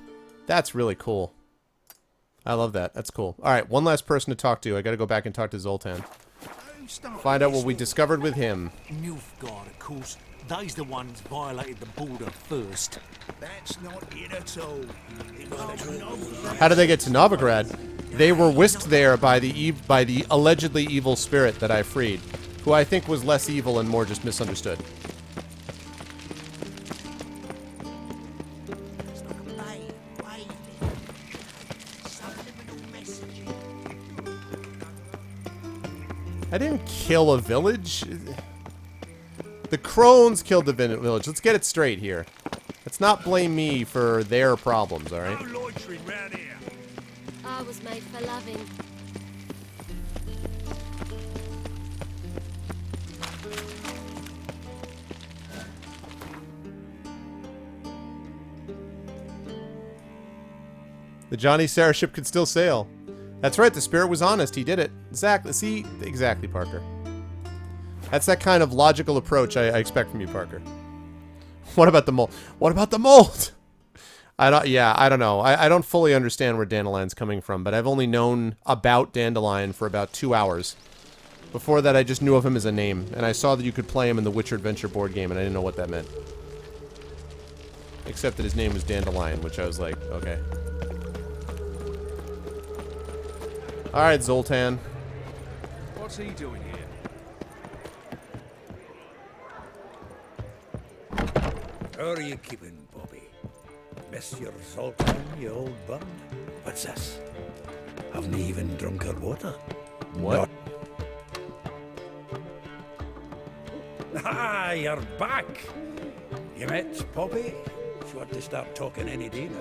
that's really cool. I love that. That's cool. Alright, one last person to talk to. I gotta go back and talk to Zoltan. Find out what we discovered with him. Nilfgaard, of course. They's the ones violated the border first. That's not it at all. How did they get to Novigrad? They were whisked there by the allegedly evil spirit that I freed, who I think was less evil and more just misunderstood. I didn't kill a village. The crones killed the village. Let's get it straight here. Let's not blame me for their problems, alright? I was made for loving. The Johnny Sarah ship could still sail. That's right, the spirit was honest. He did it. Exactly. See? Exactly, Parker. That's that kind of logical approach I expect from you, Parker. What about the mold? What about the mold? I don't know. I don't fully understand where Dandelion's coming from, but I've only known about Dandelion for about 2 hours. Before that, I just knew of him as a name, and I saw that you could play him in the Witcher Adventure board game, and I didn't know what that meant. Except that his name was Dandelion, which I was like, okay. Alright, Zoltan. What's he doing here? How are you keeping, Bobby? Monsieur Zoltan, you old bum? What's this? Haven't even drunk her water? What? Ah, you're back! You met Poppy? She ought to start talking any day now.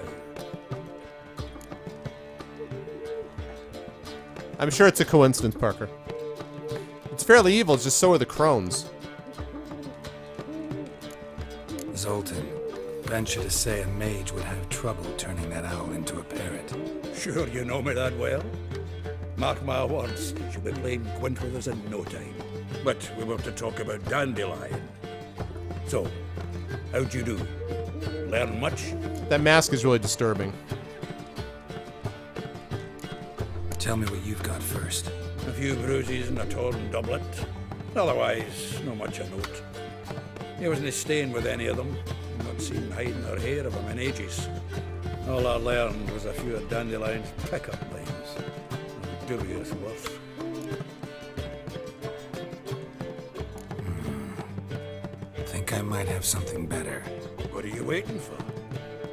I'm sure it's a coincidence, Parker. It's fairly evil, it's just so are the crones. Zoltan, venture to say a mage would have trouble turning that owl into a parrot. Sure you know me that well? Mark my words, she'll be playing quint with us in no time. But we were to talk about Dandelion. So, how'd you do? Learn much? That mask is really disturbing. Tell me what you've got first. A few bruises and a torn doublet. Otherwise, no much a note. He wasn't staying with any of them. Not seen hiding or hair of him in ages. All I learned was a few of Dandelion's pickup lines. Dubious worth. Think I might have something better. What are you waiting for?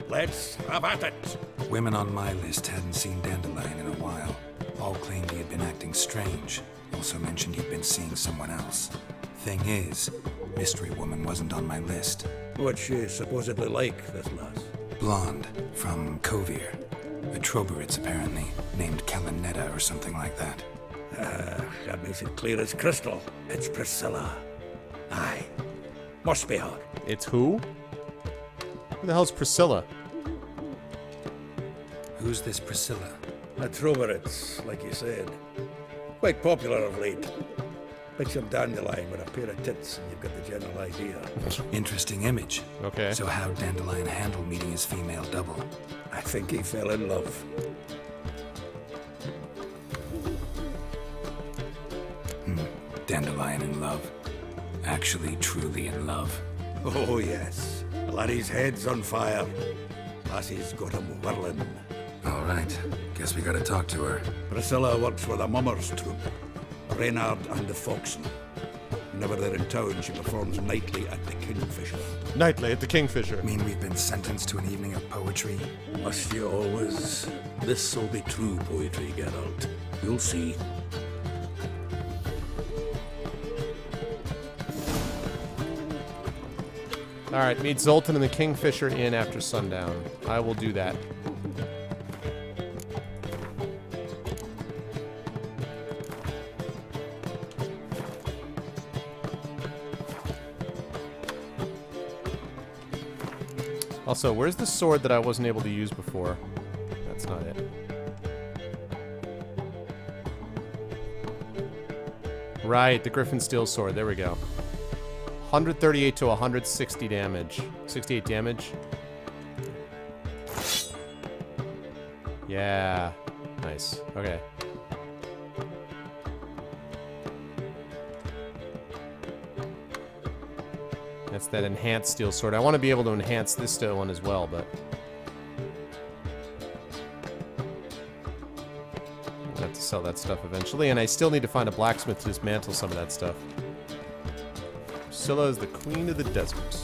Let's have at it. Women on my list hadn't seen Dandelion in a while. All claimed he had been acting strange. Also mentioned he'd been seeing someone else. Thing is, Mystery Woman wasn't on my list. What's she supposedly like, this lass? Blonde, from Kovir. A Troberitz, apparently, named Kalanetta or something like that. That makes it clear as crystal. It's Priscilla. Aye. Must be her. It's who? Who the hell's Priscilla? Who's this Priscilla? A Troberitz, like you said. Quite popular of late. Picture Dandelion with a pair of tits, and you've got the general idea. Interesting image. Okay. So how'd Dandelion handle meeting his female double? I think he fell in love. Dandelion in love. Actually, truly in love. Oh, yes. Laddie's head's on fire. Lassie's got him whirling. All right. Guess we gotta talk to her. Priscilla works with a mummers troupe. Reynard and the Foxen. Whenever they're in town, she performs nightly at the Kingfisher. Nightly at the Kingfisher. Mean we've been sentenced to an evening of poetry? Must you always? This'll be true poetry, Geralt. You'll see. Alright, meet Zoltan and the Kingfisher Inn after sundown. I will do that. Also, where's the sword that I wasn't able to use before? That's not it. Right, the Griffin Steel Sword. There we go. 138 to 160 damage. 68 damage. Yeah. Nice. Okay. That's that enhanced steel sword. I want to be able to enhance this steel one as well, but I'm gonna have to sell that stuff eventually, and I still need to find a blacksmith to dismantle some of that stuff. Priscilla is the queen of the desert.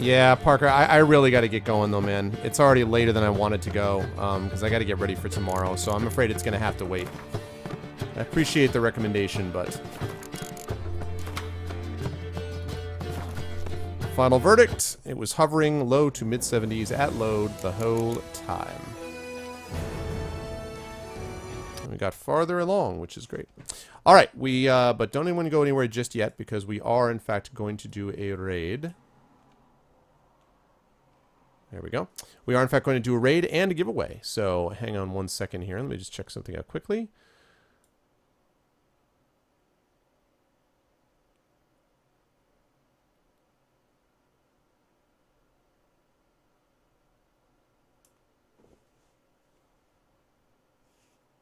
Yeah, Parker, I really got to get going, though, man. It's already later than I wanted to go, because I got to get ready for tomorrow, so I'm afraid it's going to have to wait. I appreciate the recommendation, but... Final verdict. It was hovering low to mid-70s at load the whole time. And we got farther along, which is great. All right, but don't anyone go anywhere just yet, because we are, in fact, going to do a raid. There we go. We are, in fact, going to do a raid and a giveaway. So hang on one second here. Let me just check something out quickly.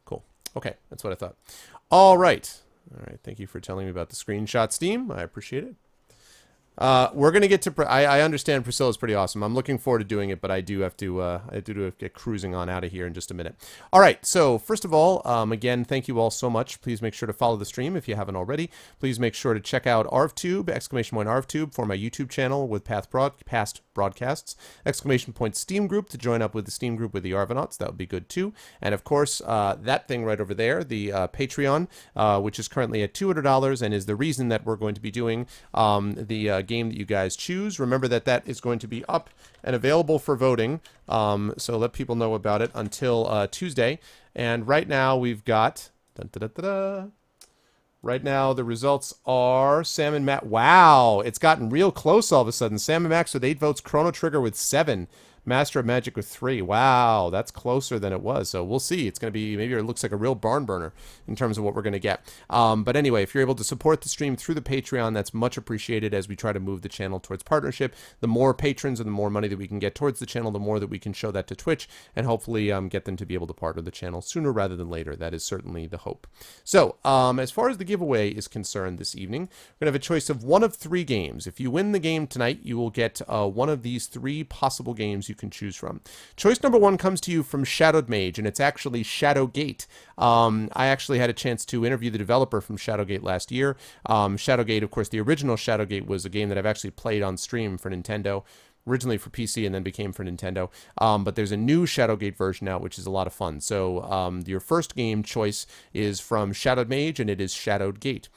Cool. Okay, that's what I thought. All right. All right, thank you for telling me about the screenshot, Steam. I appreciate it. We're gonna get to. I understand Priscilla's pretty awesome. I'm looking forward to doing it, but I do have to. Get cruising on out of here in just a minute. All right. So first of all, again, thank you all so much. Please make sure to follow the stream if you haven't already. Please make sure to check out ArvTube ! ArvTube for my YouTube channel with past broadcasts. Steam group to join up with the Steam group with the Arvanauts. That would be good too. And of course, that thing right over there, the Patreon, which is currently at $200 and is the reason that we're going to be doing the game that you guys choose. Remember that is going to be up and available for voting, so let people know about it until Tuesday. And right now we've got Right now, the results are Sam and Matt. Wow, it's gotten real close all of a sudden. Sam and Max with 8 votes, Chrono Trigger with 7, Master of Magic with 3. Wow, that's closer than it was. So we'll see. It's going to be, maybe it looks like a real barn burner in terms of what we're going to get. But anyway, if you're able to support the stream through the Patreon, that's much appreciated as we try to move the channel towards partnership. The more patrons and the more money that we can get towards the channel, the more that we can show that to Twitch and hopefully get them to be able to partner the channel sooner rather than later. That is certainly the hope. So as far as the giveaway is concerned this evening, we're going to have a choice of one of 3 games. If you win the game tonight, you will get one of these 3 possible games you can choose from. Choice number 1 comes to you from Shadowed Mage, and it's actually Shadowgate. I actually had a chance to interview the developer from Shadowgate last year. Shadowgate, of course, the original Shadowgate was a game that I've actually played on stream for Nintendo, originally for PC and then became for Nintendo. But there's a new Shadowgate version now, which is a lot of fun. So your first game choice is from Shadowed Mage, and it is Shadowed Gate.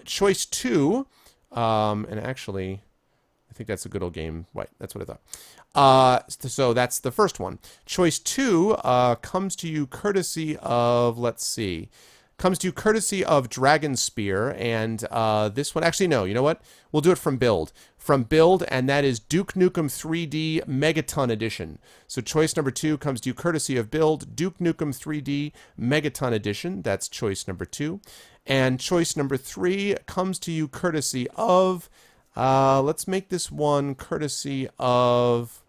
Choice 2, and actually, I think that's a good old game. Right, that's what I thought. So that's the first one. Choice 2 comes to you courtesy of, let's see, comes to you courtesy of Dragon Spear, and this one, actually no, you know what? We'll do it from Build. From Build, and that is Duke Nukem 3D Megaton Edition. So choice number 2 comes to you courtesy of Build, Duke Nukem 3D Megaton Edition. That's choice number 2. And choice number 3 comes to you courtesy of, let's make this one courtesy of,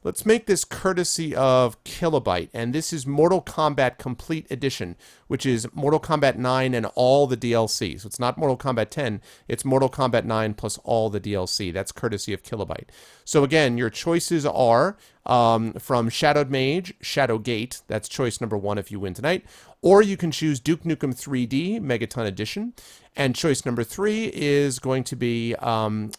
let's make this courtesy of Kilobyte, and this is Mortal Kombat Complete Edition, which is Mortal Kombat 9 and all the DLC. So it's not Mortal Kombat 10, it's Mortal Kombat 9 plus all the DLC. That's courtesy of Kilobyte. So again, your choices are from Shadowed Mage, Shadowgate, that's choice number 1 if you win tonight, or you can choose Duke Nukem 3D Megaton Edition, and choice number 3 is going to be from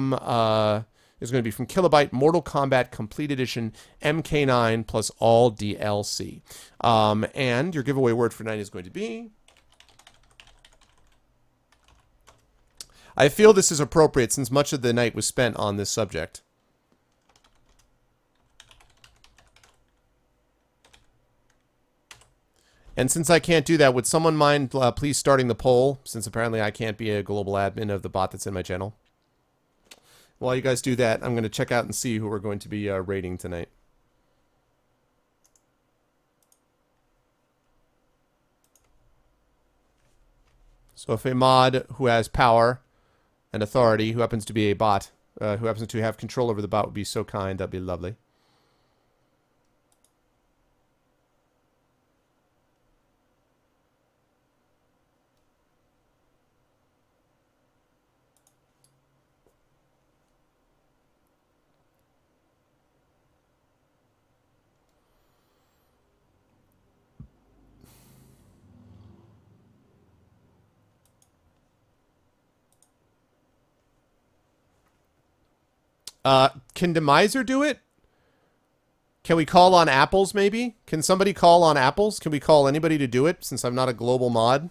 Kilobyte, Mortal Kombat Complete Edition, MK9 plus all DLC. And your giveaway word for tonight is going to be... I feel this is appropriate since much of the night was spent on this subject. And since I can't do that, would someone mind please starting the poll, since apparently I can't be a global admin of the bot that's in my channel? While you guys do that, I'm going to check out and see who we're going to be rating tonight. So if a mod who has power and authority, who happens to be a bot, who happens to have control over the bot would be so kind, that'd be lovely. Can Demiser do it? Can we call on Apples, maybe? Can somebody call on Apples? Can we call anybody to do it, since I'm not a global mod?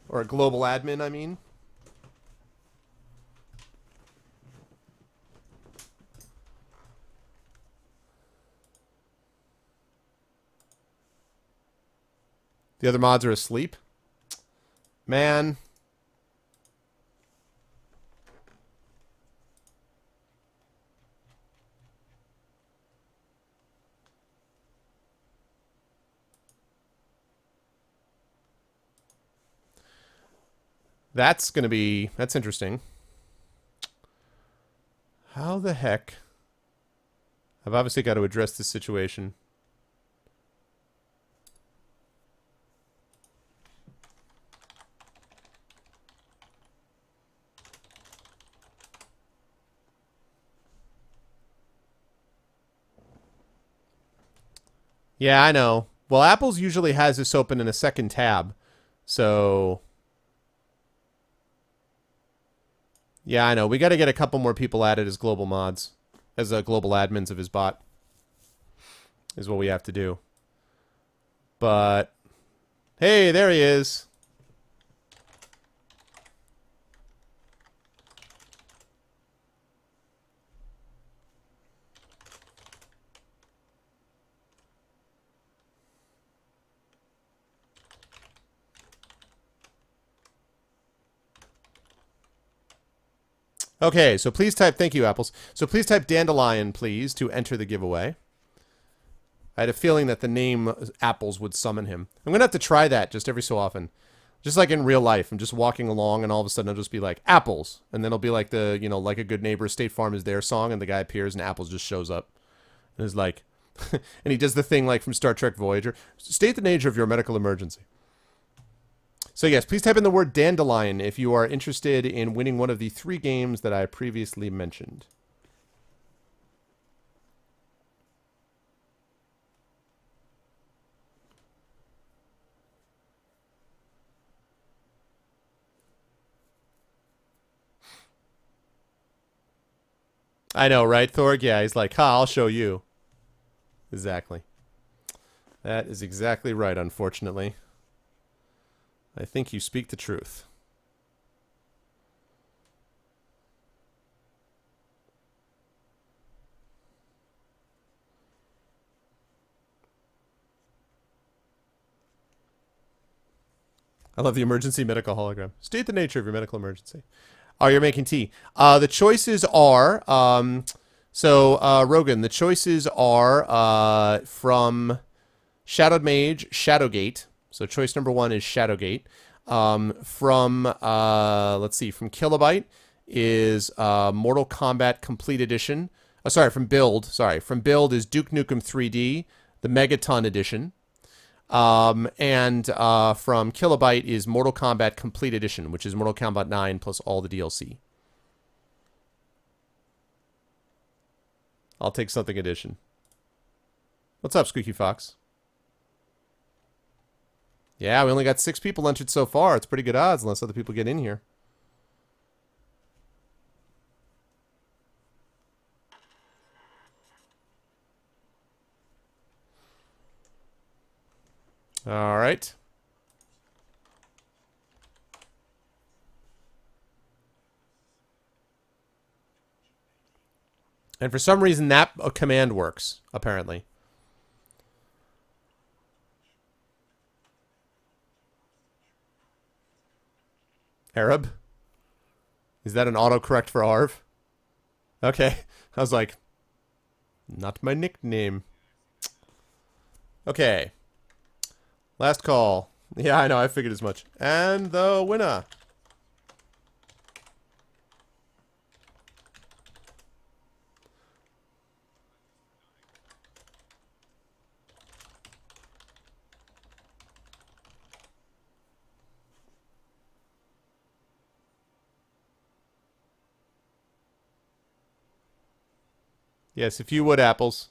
Or a global admin, I mean? The other mods are asleep? Man... That's interesting. How the heck? I've obviously got to address this situation. Yeah, I know. Well, Apple's usually has this open in a second tab. So... yeah, I know. We got to get a couple more people added as global mods. As global admins of his bot. Is what we have to do. But... hey, there he is. Okay, so please type, thank you, Apples. So please type Dandelion, please, to enter the giveaway. I had a feeling that the name Apples would summon him. I'm going to have to try that just every so often. Just like in real life. I'm just walking along and all of a sudden I'll just be like, Apples. And then it'll be like the, you know, Like a Good Neighbor, State Farm is Their song, and the guy appears and Apples just shows up. And is like, and he does the thing like from Star Trek Voyager. State the nature of your medical emergency. So yes, please type in the word Dandelion if you are interested in winning one of the 3 games that I previously mentioned. I know, right, Thorg? Yeah, he's like, ha, I'll show you. Exactly. That is exactly right, unfortunately. I think you speak the truth. I love the emergency medical hologram. State the nature of your medical emergency. Oh, you're making tea. The choices are, Rogan, the choices are from Shadowed Mage, Shadowgate. So choice number 1 is Shadowgate. From Kilobyte is Mortal Kombat Complete Edition. From Build is Duke Nukem 3D, the Megaton Edition. From Kilobyte is Mortal Kombat Complete Edition, which is Mortal Kombat 9 plus all the DLC. I'll take something edition. What's up, Squeaky Fox? Yeah, we only got 6 people entered so far. It's pretty good odds unless other people get in here. All right. And for some reason, that command works, apparently. Arab? Is that an autocorrect for Arv? Okay. I was like, not my nickname. Okay. Last call. Yeah, I know. I figured as much. And the winner. Yes, if you would, Apples.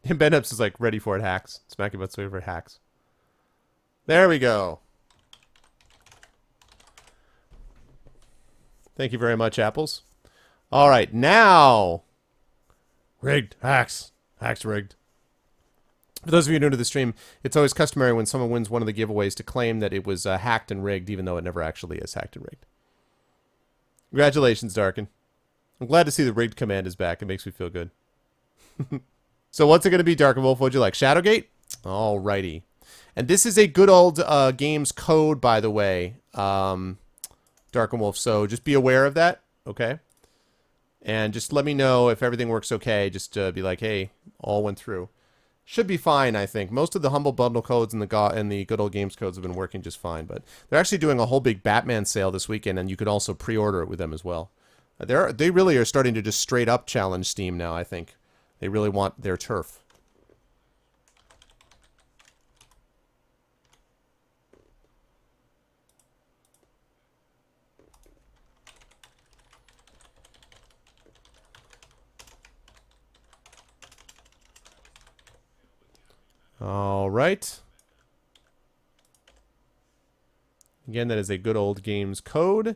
And Ben Epps is like, ready for it, hacks. Smacky Butt's favorite hacks. There we go. Thank you very much, Apples. All right, now. Rigged. Hacks. Hacks rigged. For those of you new to the stream, it's always customary when someone wins one of the giveaways to claim that it was hacked and rigged, even though it never actually is hacked and rigged. Congratulations, Darkin. I'm glad to see the rigged command is back. It makes me feel good. So what's it going to be, Darkin Wolf? What'd you like? Shadowgate? Alrighty. And this is a good old games code, by the way, Darkin Wolf. So just be aware of that, okay? And just let me know if everything works okay. Just be like, hey, all went through. Should be fine, I think. Most of the Humble Bundle codes and the Good Old Games codes have been working just fine. But they're actually doing a whole big Batman sale this weekend, and you could also pre-order it with them as well. They really are starting to just straight up challenge Steam now, I think. They really want their turf. All right. Again, that is a Good Old Games code,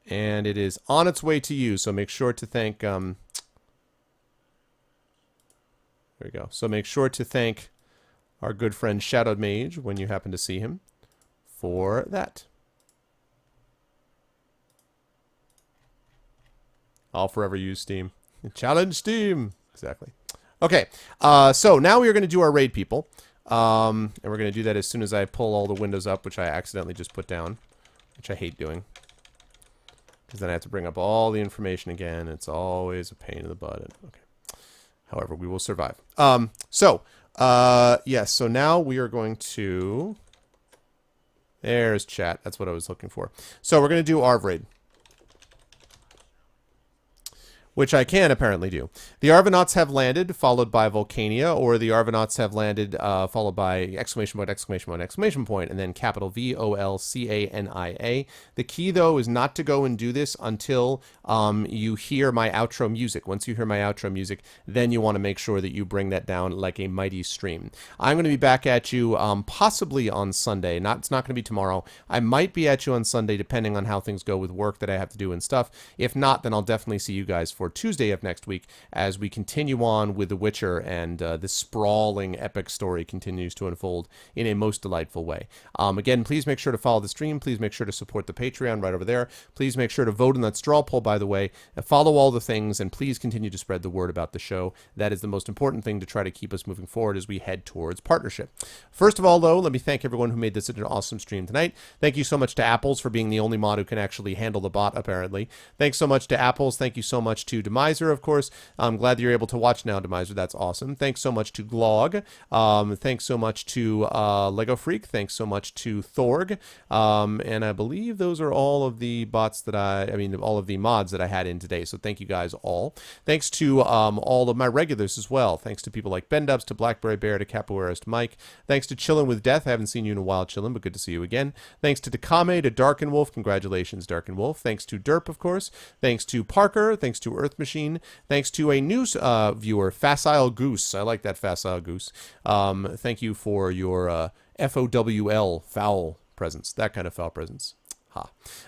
and it is on its way to you. So make sure to thank. There we go. So make sure to thank our good friend Shadowed Mage when you happen to see him for that. I'll forever use Steam. Challenge Steam. Exactly. Okay, so now we are going to do our raid, people. And we're going to do that as soon as I pull all the windows up, which I accidentally just put down, which I hate doing. Because then I have to bring up all the information again. It's always a pain in the butt. Okay. However, we will survive. Yes, so now we are going to... There's chat. That's what I was looking for. So we're going to do Arv Raid, which I can apparently do. The Arvanauts have landed, followed by Volcania, or the Arvanauts have landed, followed by exclamation point, exclamation point, exclamation point, and then capital VOLCANIA. The key, though, is not to go and do this until you hear my outro music. Once you hear my outro music, then you want to make sure that you bring that down like a mighty stream. I'm going to be back at you possibly on Sunday. It's not going to be tomorrow. I might be at you on Sunday, depending on how things go with work that I have to do and stuff. If not, then I'll definitely see you guys for Tuesday of next week as we continue on with The Witcher, and this sprawling epic story continues to unfold in a most delightful way. Again, please make sure to follow the stream. Please make sure to support the Patreon right over there. Please make sure to vote in that straw poll, by the way. Follow all the things, and please continue to spread the word about the show. That is the most important thing to try to keep us moving forward as we head towards partnership. First of all, though, let me thank everyone who made this an awesome stream tonight. Thank you so much to Apples for being the only mod who can actually handle the bot, apparently. Thanks so much to Apples. Thank you so much to Demiser, of course. I'm glad that you're able to watch now, Demiser. That's awesome. Thanks so much to Glog. Thanks so much to Lego Freak. Thanks so much to Thorg. And I believe those are all of the bots that all of the mods that I had in today. So thank you guys all. Thanks to all of my regulars as well. Thanks to people like Bendubs, to Blackberry Bear, to Capoeiras, to Mike. Thanks to Chillin' with Death. I haven't seen you in a while, Chillin', but good to see you again. Thanks to Dakame, to Darkenwolf. Congratulations, Darkenwolf. Thanks to Derp, of course. Thanks to Parker. Thanks to Earth Machine. Thanks to a new viewer, Facile Goose. I like that, Facile Goose. Thank you for your FOWL, foul presence. That kind of foul presence.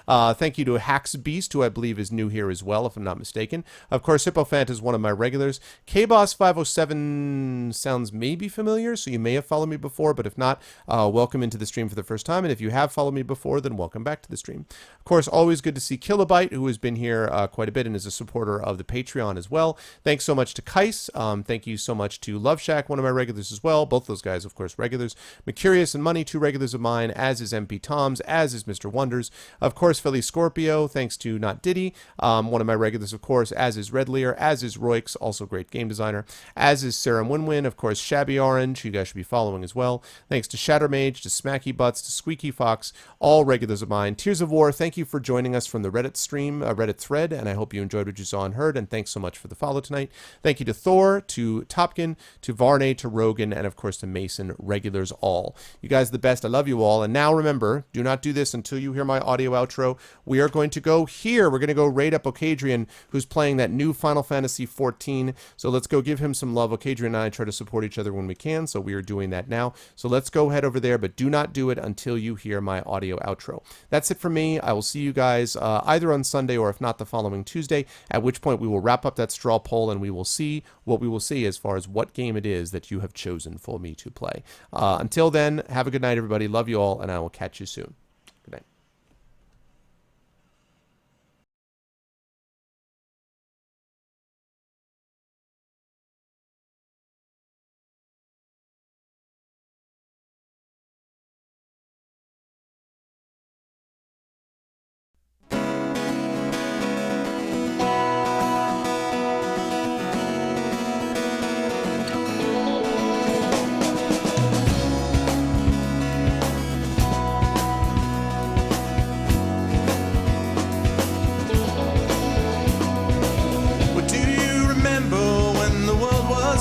Thank you to Hax Beast, who I believe is new here as well, if I'm not mistaken. Of course, Hippofant is one of my regulars. KBoss507 sounds maybe familiar, so you may have followed me before, but if not, welcome into the stream for the first time. And if you have followed me before, then welcome back to the stream. Of course, always good to see Kilobyte, who has been here quite a bit and is a supporter of the Patreon as well. Thanks so much to Kais. Thank you so much to Love Shack, one of my regulars as well. Both those guys, of course, regulars. Mercurius and Money, two regulars of mine, as is MP Toms, as is Mr. Wonders. Of course, Philly Scorpio, thanks to Not Diddy, one of my regulars, of course, as is Red Lear, as is Roix, also great game designer, as is Sarah Winwin, of course, Shabby Orange, who you guys should be following as well. Thanks to Shattermage, to Smacky Butts, to Squeaky Fox, all regulars of mine. Tears of War, thank you for joining us from the Reddit stream, Reddit thread, and I hope you enjoyed what you saw and heard, and thanks so much for the follow tonight. Thank you to Thor, to Topkin, to Varney, to Rogan, and of course to Mason, regulars all. You guys are the best. I love you all. And now remember, do not do this until you hear my audio outro. We are going to go here. We're going to go raid up Ocadrian, who's playing that new Final Fantasy XIV. So let's go give him some love. Ocadrian and I try to support each other when we can, so we are doing that now. So let's go head over there, but do not do it until you hear my audio outro. That's it for me. I will see you guys either on Sunday or if not the following Tuesday, at which point we will wrap up that straw poll and we will see what we will see as far as what game it is that you have chosen for me to play. Until then, have a good night, everybody. Love you all, and I will catch you soon. Good night.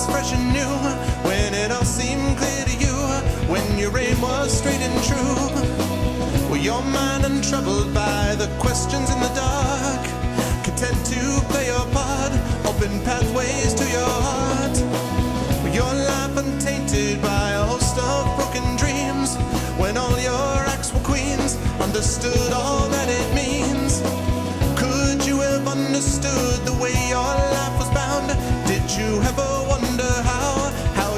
Fresh and new, when it all seemed clear to you, when your aim was straight and true. Were your mind untroubled by the questions in the dark, content to play your part, open pathways to your heart? Were your life untainted by a host of broken dreams, when all your acts were queens, understood all that it means? Could you have understood the way your life was bound? Did you ever wonder how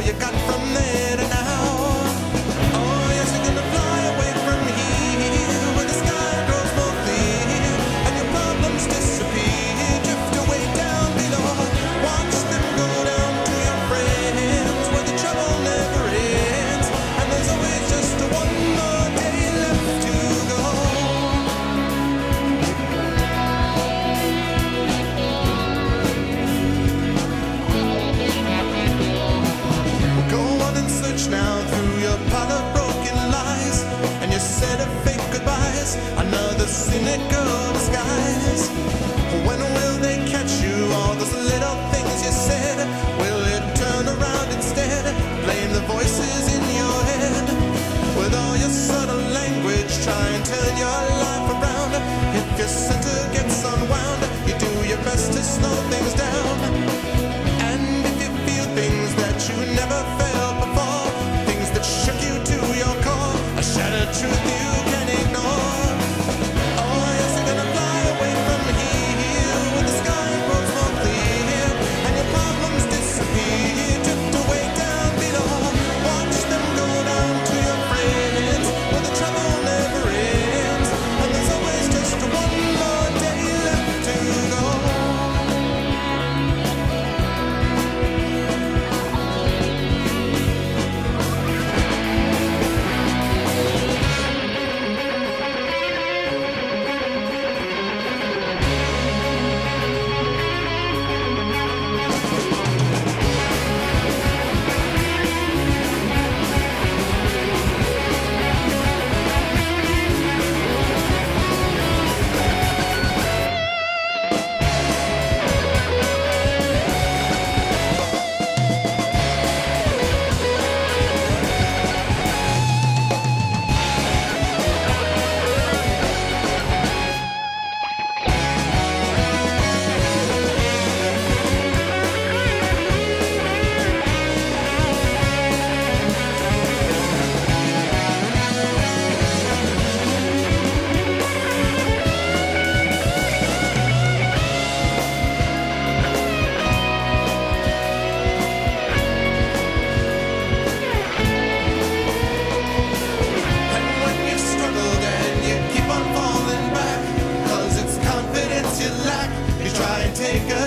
you got from there to now? Oh yes, you're gonna fly away from here, where the sky grows more clear, and your problems disappear, drift away down below. Watch them go down to your friends, where the trouble never ends. never failed before. Things that shook you to your core. A shattered truth you can ignore. Oh, yes, you're gonna fly away from here when the sky grows more clear and your problems disappear. Drift away down below. Watch them go down to your friends where the trouble never ends. And there's always just one more day left to go. And when you've struggled and you keep on falling back, 'cause it's confidence you lack, you try and take a